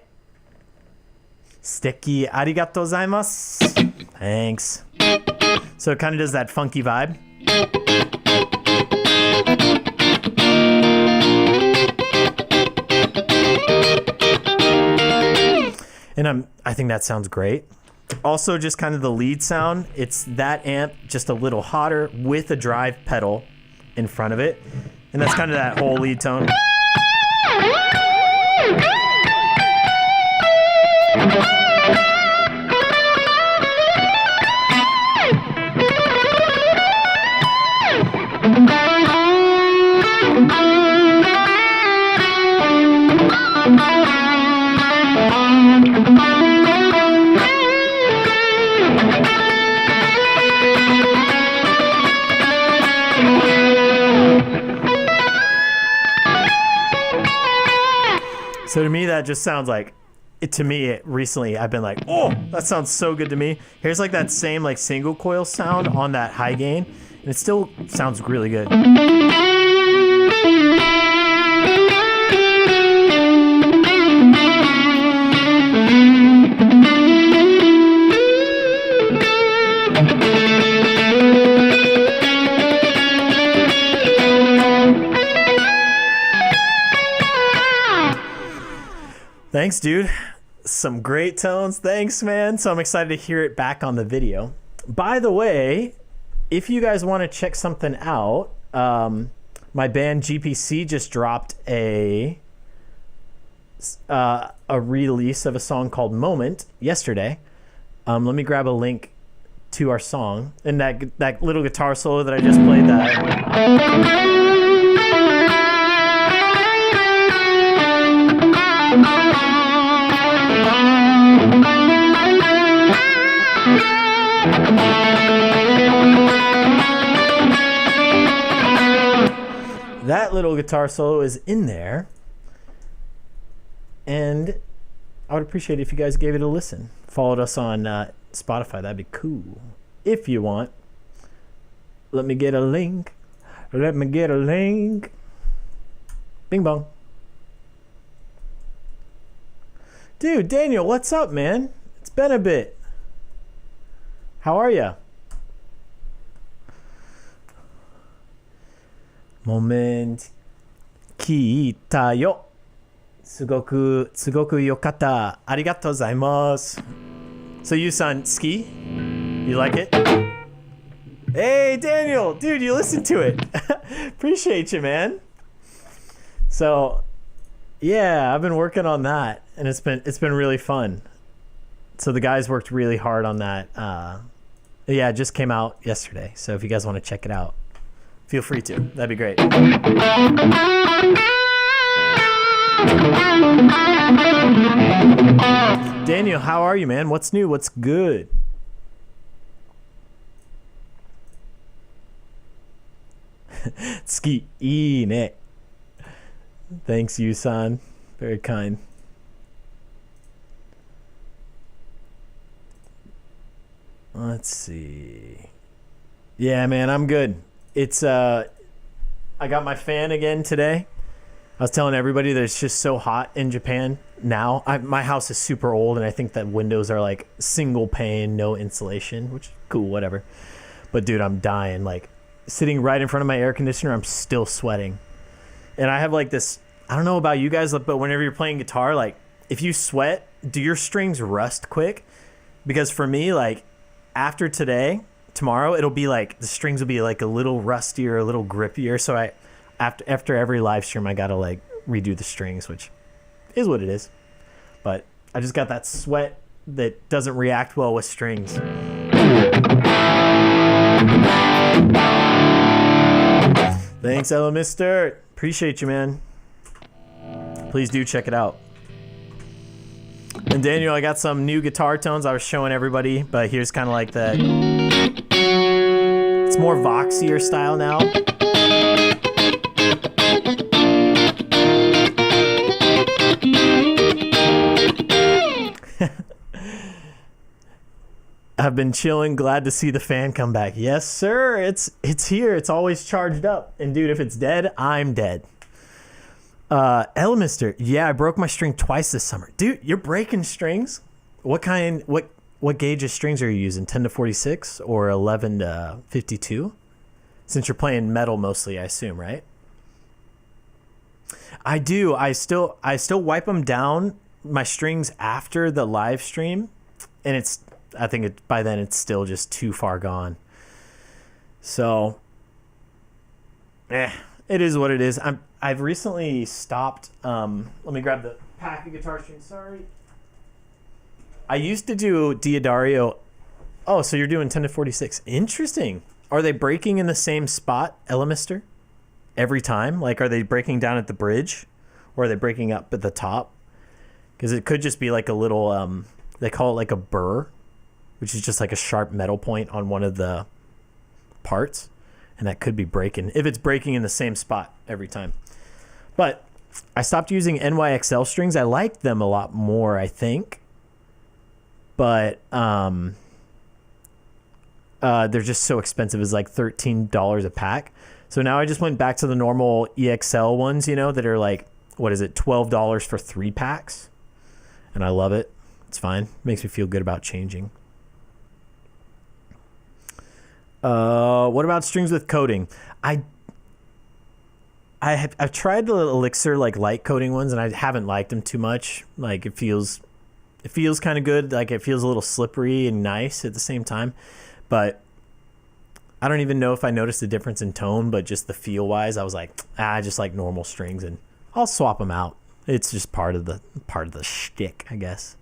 Suteki arigatou gozaimasu. Thanks. So it kind of does that funky vibe. And I think that sounds great. Also, just kind of the lead sound. It's that amp just a little hotter with a drive pedal in front of it. And that's kind of that whole lead tone. So to me, that just sounds like, recently I've been like, oh, that sounds so good to me. Here's like that same like single coil sound on that high gain, and it still sounds really good. Thanks, dude. Some great tones. Thanks, man. So I'm excited to hear it back on the video. By the way, if you guys want to check something out, my band GPC just dropped a release of a song called Moment yesterday. Let me grab a link to our song. And that little guitar solo that I just played, that... That little guitar solo is in there, and I would appreciate it if you guys gave it a listen. Followed us on Spotify. That'd be cool. If you want, let me get a link. Let me get a link. Bing bong. Dude, Daniel, what's up, man? It's been a bit. How are ya? Moment 聞いたよ。すごくよかった。ありがとうございます。So you son ski? You like it? Hey Daniel, dude, you listen to it. Appreciate you, man. So yeah, I've been working on that, and it's been really fun. So the guys worked really hard on that. Yeah, it just came out yesterday. So if you guys want to check it out, feel free to. That'd be great. Daniel, how are you, man? What's new? What's good? Ski ii ne. Thanks, Yusan. Very kind. Let's see. Yeah, man, I'm good. It's I got my fan again today. I was telling everybody that it's just so hot in Japan now. My house is super old, and I think that windows are like single pane, no insulation, which is cool, whatever. But dude, I'm dying. Like sitting right in front of my air conditioner, I'm still sweating. And I have like this, I don't know about you guys, but whenever you're playing guitar, like if you sweat, do your strings rust quick? Because for me, like after tomorrow, it'll be like the strings will be like a little rustier, a little grippier. So after every live stream, I gotta like redo the strings, which is what it is. But I just got that sweat that doesn't react well with strings. Thanks, Ella Mister. Appreciate you, man. Please do check it out. And Daniel, I got some new guitar tones I was showing everybody, but here's kind of like the... It's more Voxier style now. I've been chilling, glad to see the fan come back. Yes, sir. It's here. It's always charged up. And dude, if it's dead, I'm dead. Elmister, yeah, I broke my string twice this summer. Dude, you're breaking strings? What gauge of strings are you using? 10 to 46 or 11 to 52? Since you're playing metal mostly, I assume, right? I do. I still wipe them down, my strings, after the live stream, and I think by then it's still just too far gone. So, it is what it is. I've recently stopped. Let me grab the pack of guitar strings. Sorry. I used to do Diodario. Oh, so you're doing 10 to 46. Interesting. Are they breaking in the same spot, Elamister? Every time? Like, are they breaking down at the bridge? Or are they breaking up at the top? Because it could just be like a little, they call it like a burr, which is just like a sharp metal point on one of the parts. And that could be breaking, if it's breaking in the same spot every time. But I stopped using NYXL strings. I liked them a lot more, I think. But they're just so expensive. It's like $13 a pack. So now I just went back to the normal EXL ones, that are like, what is it, $12 for 3 packs. And I love it. It's fine. Makes me feel good about changing. What about strings with coating? I've tried the Elixir like light coating ones, and I haven't liked them too much. Like it feels kind of good. Like it feels a little slippery and nice at the same time. But I don't even know if I noticed a difference in tone, but just the feel wise, I was like, I just like normal strings, and I'll swap them out. It's just part of the shtick, I guess.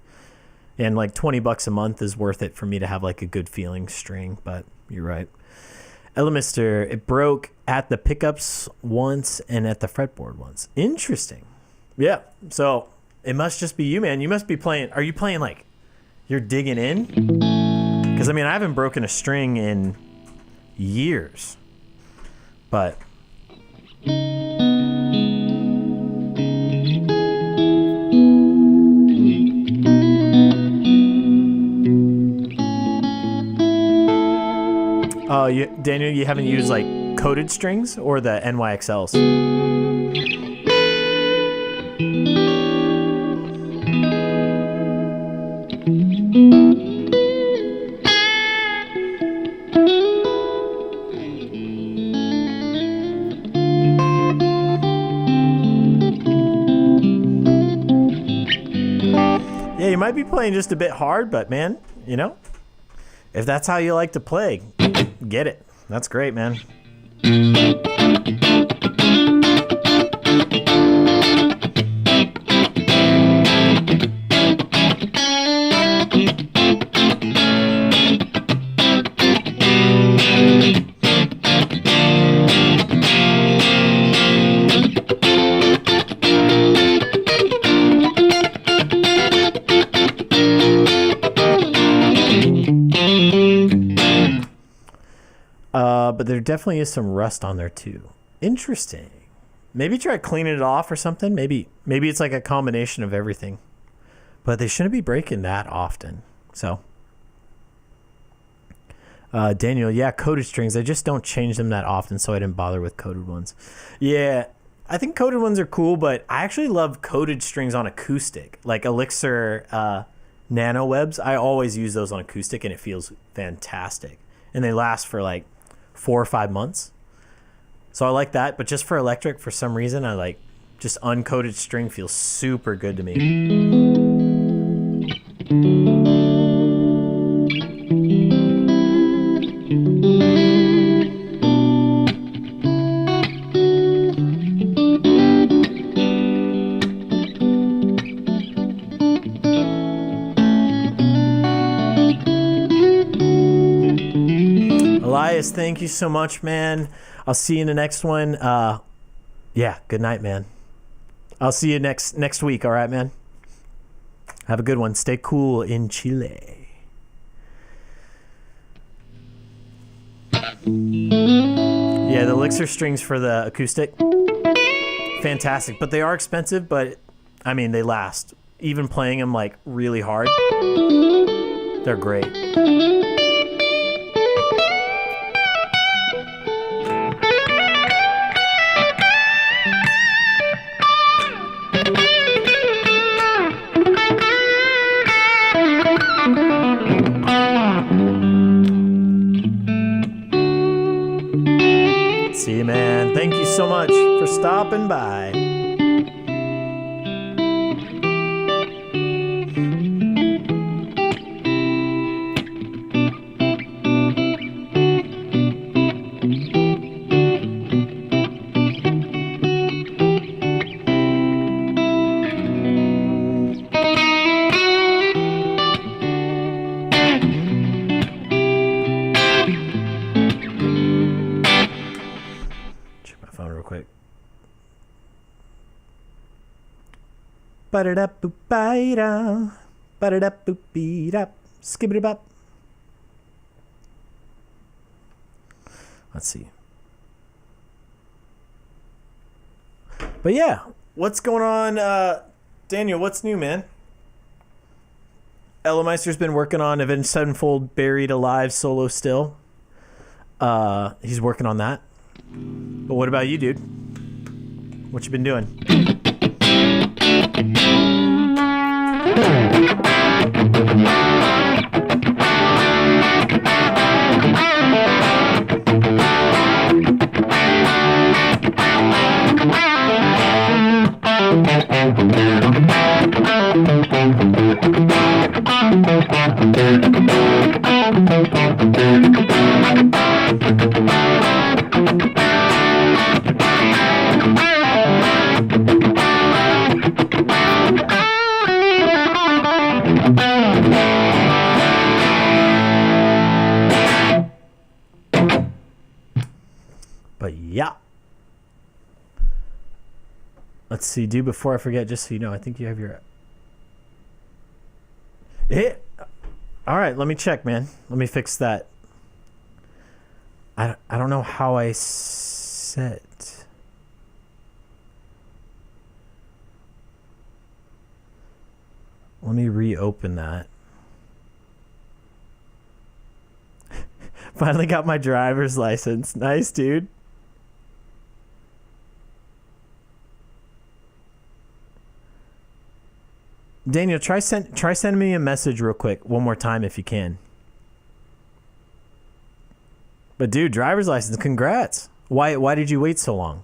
And like $20 a month is worth it for me to have like a good feeling string, but you're right. Elamister, it broke at the pickups once and at the fretboard once. Interesting. Yeah. So it must just be you, man. You must be playing. Are you playing like you're digging in? Because I mean, I haven't broken a string in years, but. Oh, Daniel, you haven't used like coated strings or the NYXLs? Yeah, you might be playing just a bit hard, but man, if that's how you like to play, get it. That's great, man. But there definitely is some rust on there too. Interesting. Maybe try cleaning it off or something. Maybe it's like a combination of everything. But they shouldn't be breaking that often. So, Daniel, yeah, coated strings. I just don't change them that often, so I didn't bother with coated ones. Yeah, I think coated ones are cool, but I actually love coated strings on acoustic, like Elixir Nano Webs. I always use those on acoustic, and it feels fantastic. And they last for like 4 or 5 months. So I like that, but just for electric, for some reason, I like just uncoated string feels super good to me. Elias, thank you so much, man. I'll see you in the next one. Yeah, good night, man. I'll see you next week, all right, man? Have a good one. Stay cool in Chile. Yeah, the Elixir strings for the acoustic, fantastic. But they are expensive, but I mean, they last. Even playing them like really hard, they're great. See you, man. Thank you so much for stopping by. Ba-da-da-boop-ba-da, ba-da-da-boop-be-da, skibbity-bop. Let's see. But yeah, what's going on, Daniel? What's new, man? Ellemeister's been working on Avenged Sevenfold Buried Alive solo still. He's working on that. But what about you, dude? What you been doing? But yeah. Let's see, dude, before I forget, just so you know, I think you have your... All right, let me check, man. Let me fix that. I don't know how I set... Let me reopen that. Finally got my driver's license. Nice, dude. Daniel, try sending me a message real quick one more time if you can. But dude, driver's license, congrats. Why did you wait so long?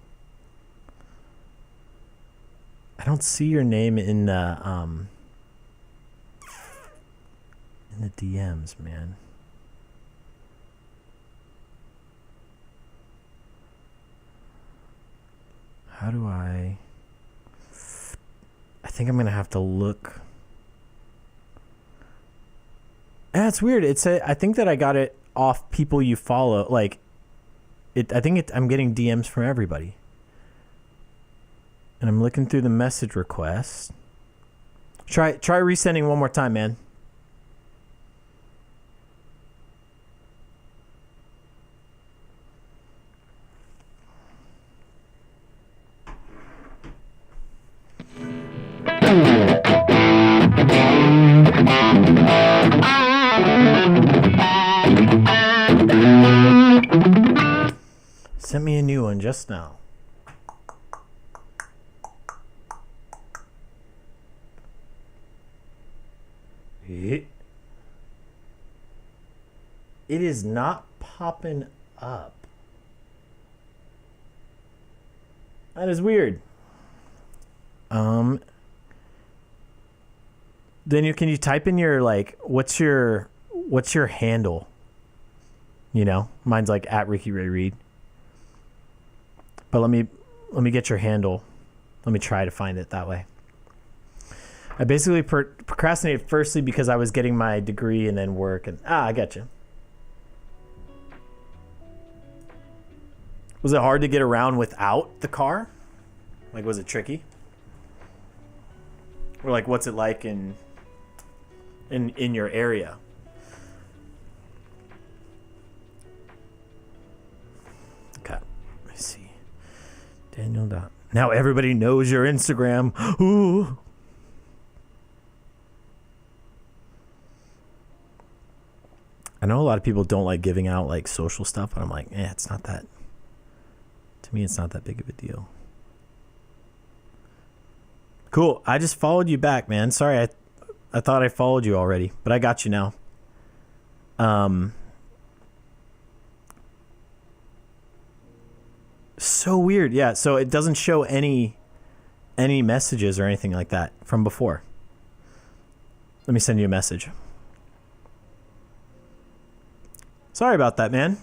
I don't see your name in the DMs, man. How do I think I'm gonna have to look. It's weird. I think that I got it off people you follow. Like, I'm getting DMs from everybody. And I'm looking through the message requests. Try resending one more time, man. Sent me a new one just now. It is not popping up. That is weird. Daniel, can you type in your, like, what's your handle? You know, mine's like at Ricky Ray Reed. But let me get your handle. Let me try to find it that way. I basically procrastinated firstly because I was getting my degree and then work, and I got you. Was it hard to get around without the car? Like, was it tricky? Or like, what's it like in in your area. Okay, let me see. Daniel. Now everybody knows your Instagram. Ooh. I know a lot of people don't like giving out like social stuff, but I'm like, it's not that. To me, it's not that big of a deal. Cool. I just followed you back, man. Sorry, I thought I followed you already, but I got you now. So weird. Yeah, so it doesn't show any messages or anything like that from before. Let me send you a message. Sorry about that, man.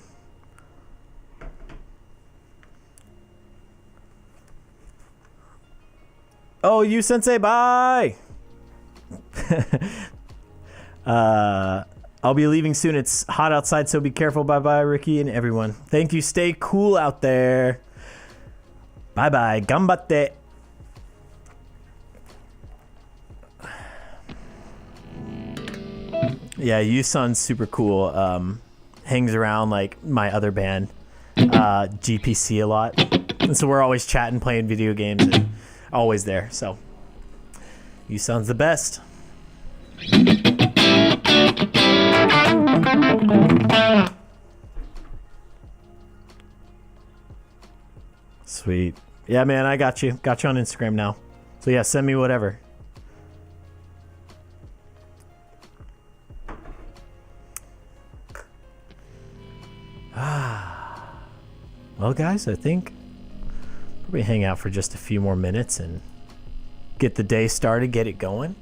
Oh, you sensei, bye. I'll be leaving soon. It's hot outside, so be careful. Bye-bye, Ricky and everyone. Thank you. Stay cool out there. Bye-bye. Gambatte. Yeah, Yusun's super cool. Hangs around like my other band, GPC, a lot. And so we're always chatting, playing video games, and always there. So Yusun's the best. Sweet. Yeah, man, I got you. Got you on Instagram now. So yeah, send me whatever. Well, guys, I think probably hang out for just a few more minutes and get the day started, get it going.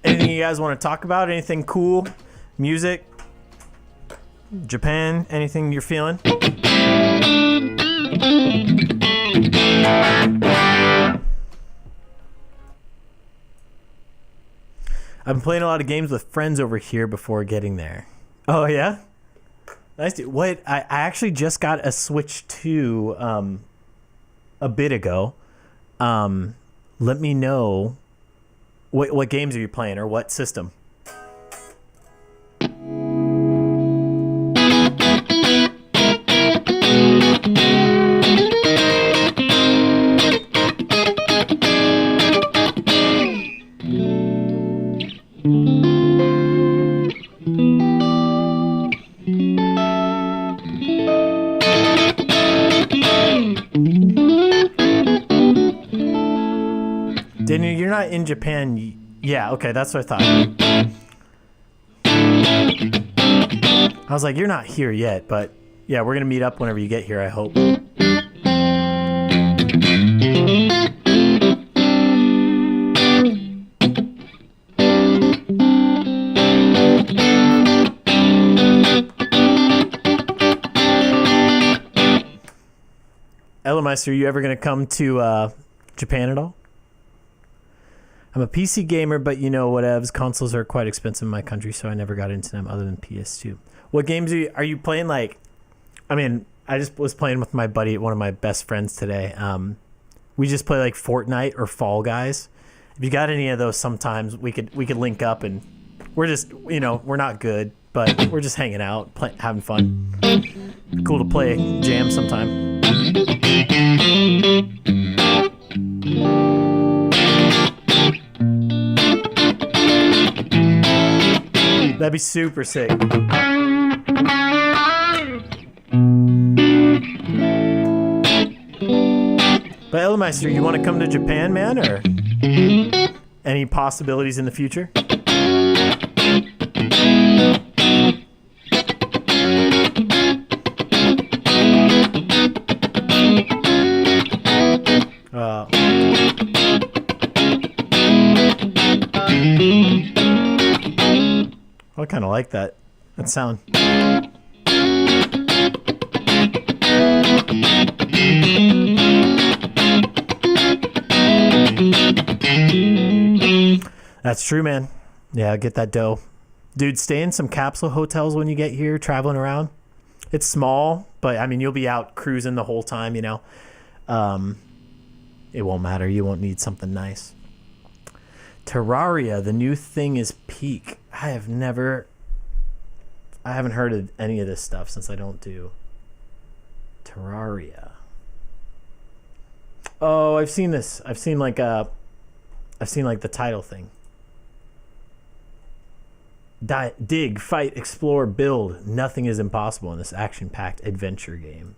Anything you guys want to talk about? Anything cool? Music? Japan? Anything you're feeling? I've been playing a lot of games with friends over here before getting there. Oh, yeah? Nice. What? I actually just got a Switch 2 a bit ago. Let me know what games are you playing or what system? Daniel, you're not in Japan. Yeah, okay, that's what I thought. I was like, you're not here yet, but yeah, we're going to meet up whenever you get here, I hope. Ellemeister, are you ever going to come to Japan at all? I'm a PC gamer, but you know whatevs. Consoles are quite expensive in my country, so I never got into them other than PS2. What games are you playing? Like, I mean, I just was playing with my buddy, one of my best friends today. We just play like Fortnite or Fall Guys. If you got any of those, sometimes we could link up, and we're just, we're not good, but we're just hanging out, having fun. Cool to play jam sometime. That'd be super sick. But Ellemeister, you want to come to Japan, man, or any possibilities in the future? I kind of like that sound. That's true, man. Yeah, get that dough. Dude, stay in some capsule hotels when you get here, traveling around. It's small, but I mean, you'll be out cruising the whole time, It won't matter. You won't need something nice. Terraria, the new thing is peak. I haven't heard of any of this stuff since I don't do Terraria. Oh, I've seen this. I've seen like the title thing. Dig, fight, explore, build. Nothing is impossible in this action-packed adventure game.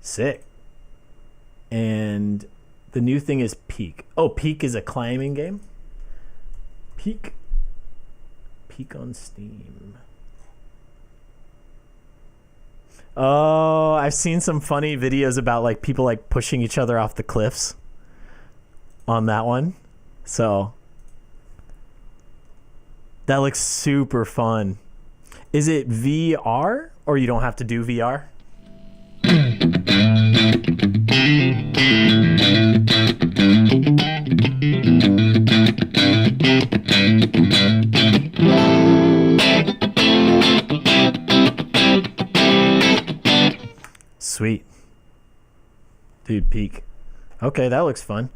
Sick. And the new thing is Peak. Oh, Peak is a climbing game? Peak on Steam. Oh, I've seen some funny videos about like people like pushing each other off the cliffs on that one. So that looks super fun. Is it VR or you don't have to do VR? Sweet. Dude, Peak. Okay, that looks fun.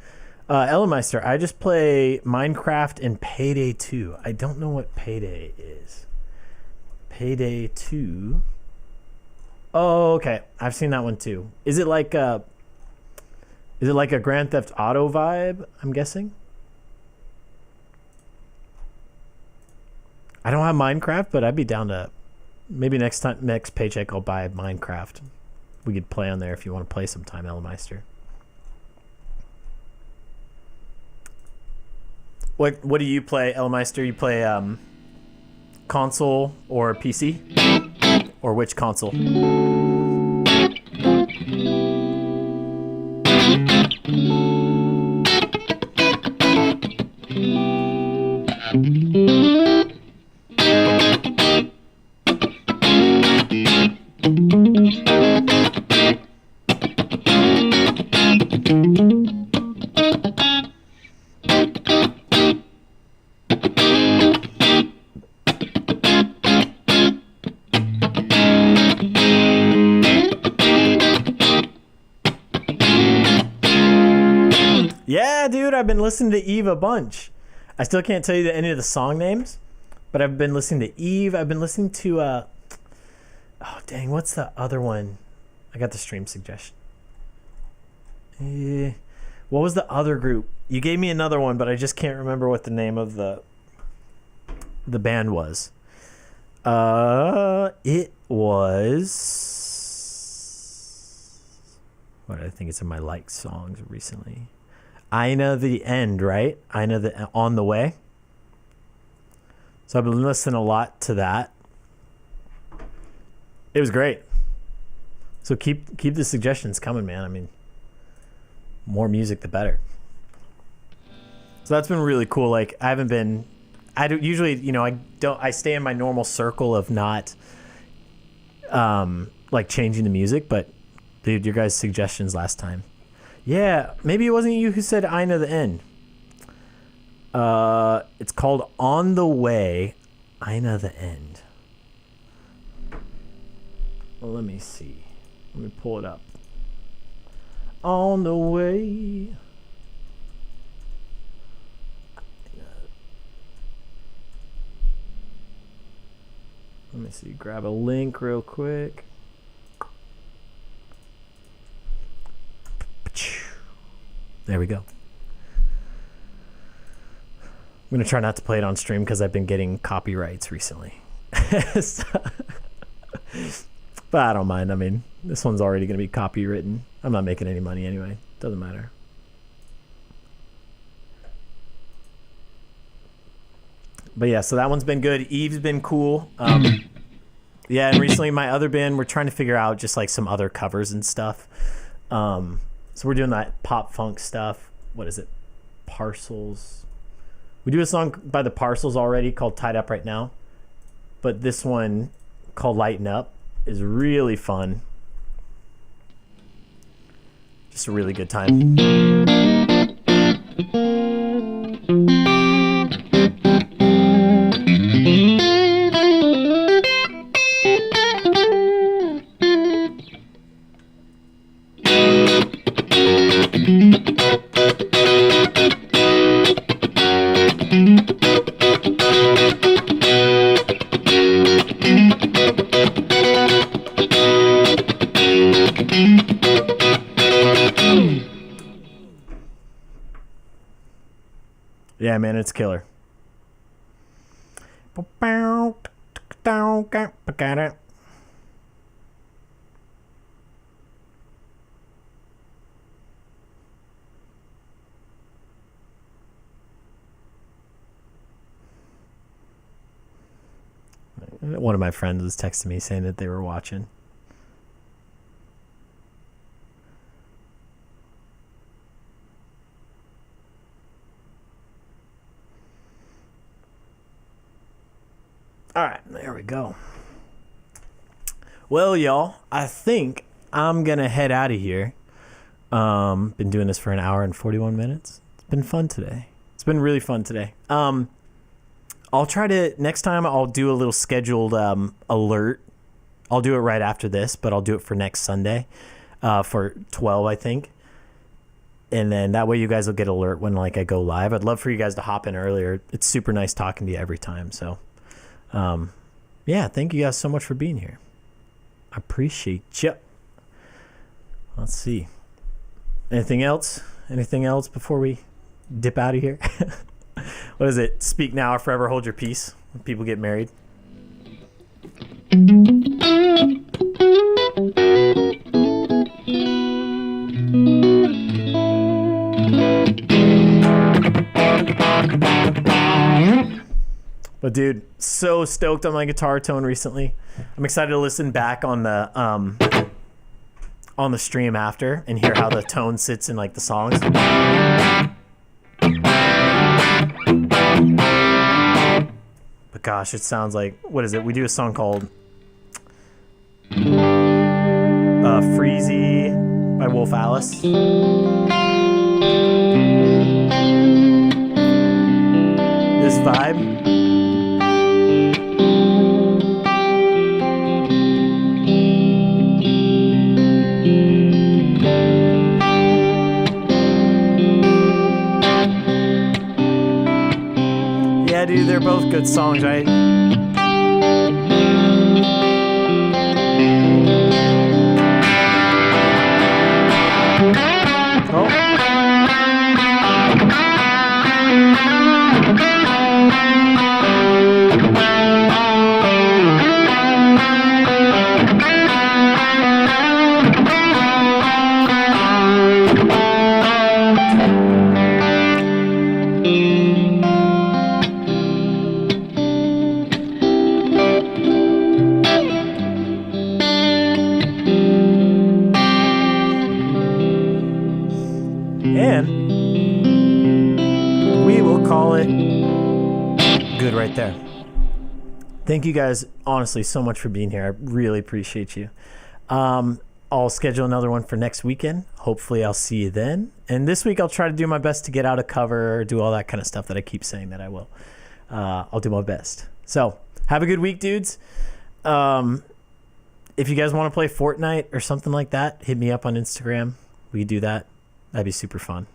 Ellemeister, I just play Minecraft and Payday 2. I don't know what Payday is. Payday 2. Oh, okay. I've seen that one too. Is it like a Grand Theft Auto vibe, I'm guessing? I don't have Minecraft, but I'd be down to maybe next paycheck I'll buy Minecraft. We could play on there if you want to play sometime, Ellemeister. What do you play, Ellemeister? You play console or PC? Or which console? Yeah, dude, I've been listening to Eve a bunch. I still can't tell you any of the song names, but I've been listening to Eve. I've been listening to oh dang, what's the other one? I got the stream suggestion. What was the other group? You gave me another one, but I just can't remember what the name of the band was. It was, what I think it's in my liked songs recently. Ina the End, right? Ina the On the Way. So I've been listening a lot to that. It was great. So keep the suggestions coming, man. I mean, more music the better. So that's been really cool. Like I don't usually, I stay in my normal circle of not like changing the music, but dude, your guys' suggestions last time. Yeah, maybe it wasn't you who said Ina the End. It's called On the Way, Ina the End. Well, let me see. Let me pull it up. On the Way. Let me see. Grab a link real quick. There we go. I'm going to try not to play it on stream because I've been getting copyrights recently. But I don't mind. I mean, this one's already going to be copywritten. I'm not making any money anyway. Doesn't matter. But yeah, so that one's been good. Eve's been cool. Yeah, and recently my other band, we're trying to figure out just like some other covers and stuff. So we're doing that pop funk stuff. What is it? Parcels. We do a song by the Parcels already called Tied Up Right Now. But this one called Lighten Up is really fun. Just a really good time. Yeah, man, it's killer. One of my friends was texting me saying that they were watching. All right, there we go. Well, y'all, I think I'm going to head out of here. Been doing this for an hour and 41 minutes. It's been fun today. It's been really fun today. I'll try to, next time I'll do a little scheduled alert. I'll do it right after this, but I'll do it for next Sunday for 12, I think. And then that way you guys will get alert when like I go live. I'd love for you guys to hop in earlier. It's super nice talking to you every time. So, yeah, thank you guys so much for being here. I appreciate you. Let's see. Anything else? Anything else before we dip out of here? What is it? Speak now or forever hold your peace when people get married. But dude, so stoked on my guitar tone recently. I'm excited to listen back on the stream after and hear how the tone sits in like the songs. But gosh, it sounds like, what is it? We do a song called Freezy by Wolf Alice. This vibe. Yeah, dude, they're both good songs, right? Oh. And we will call it good right there. Thank you guys, honestly, so much for being here. I really appreciate you. I'll schedule another one for next weekend. Hopefully I'll see you then. And this week I'll try to do my best to get out of cover, do all that kind of stuff that I keep saying that I will. I'll do my best. So have a good week, dudes. If you guys want to play Fortnite or something like that, hit me up on Instagram. We could do that. That'd be super fun.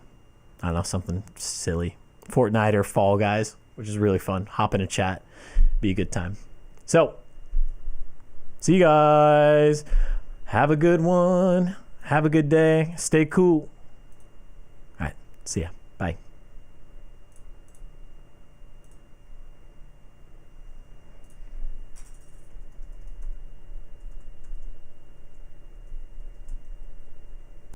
I don't know, something silly. Fortnite or Fall Guys, which is really fun. Hop in a chat. Be a good time. So, see you guys. Have a good one. Have a good day. Stay cool. All right. See ya. Bye.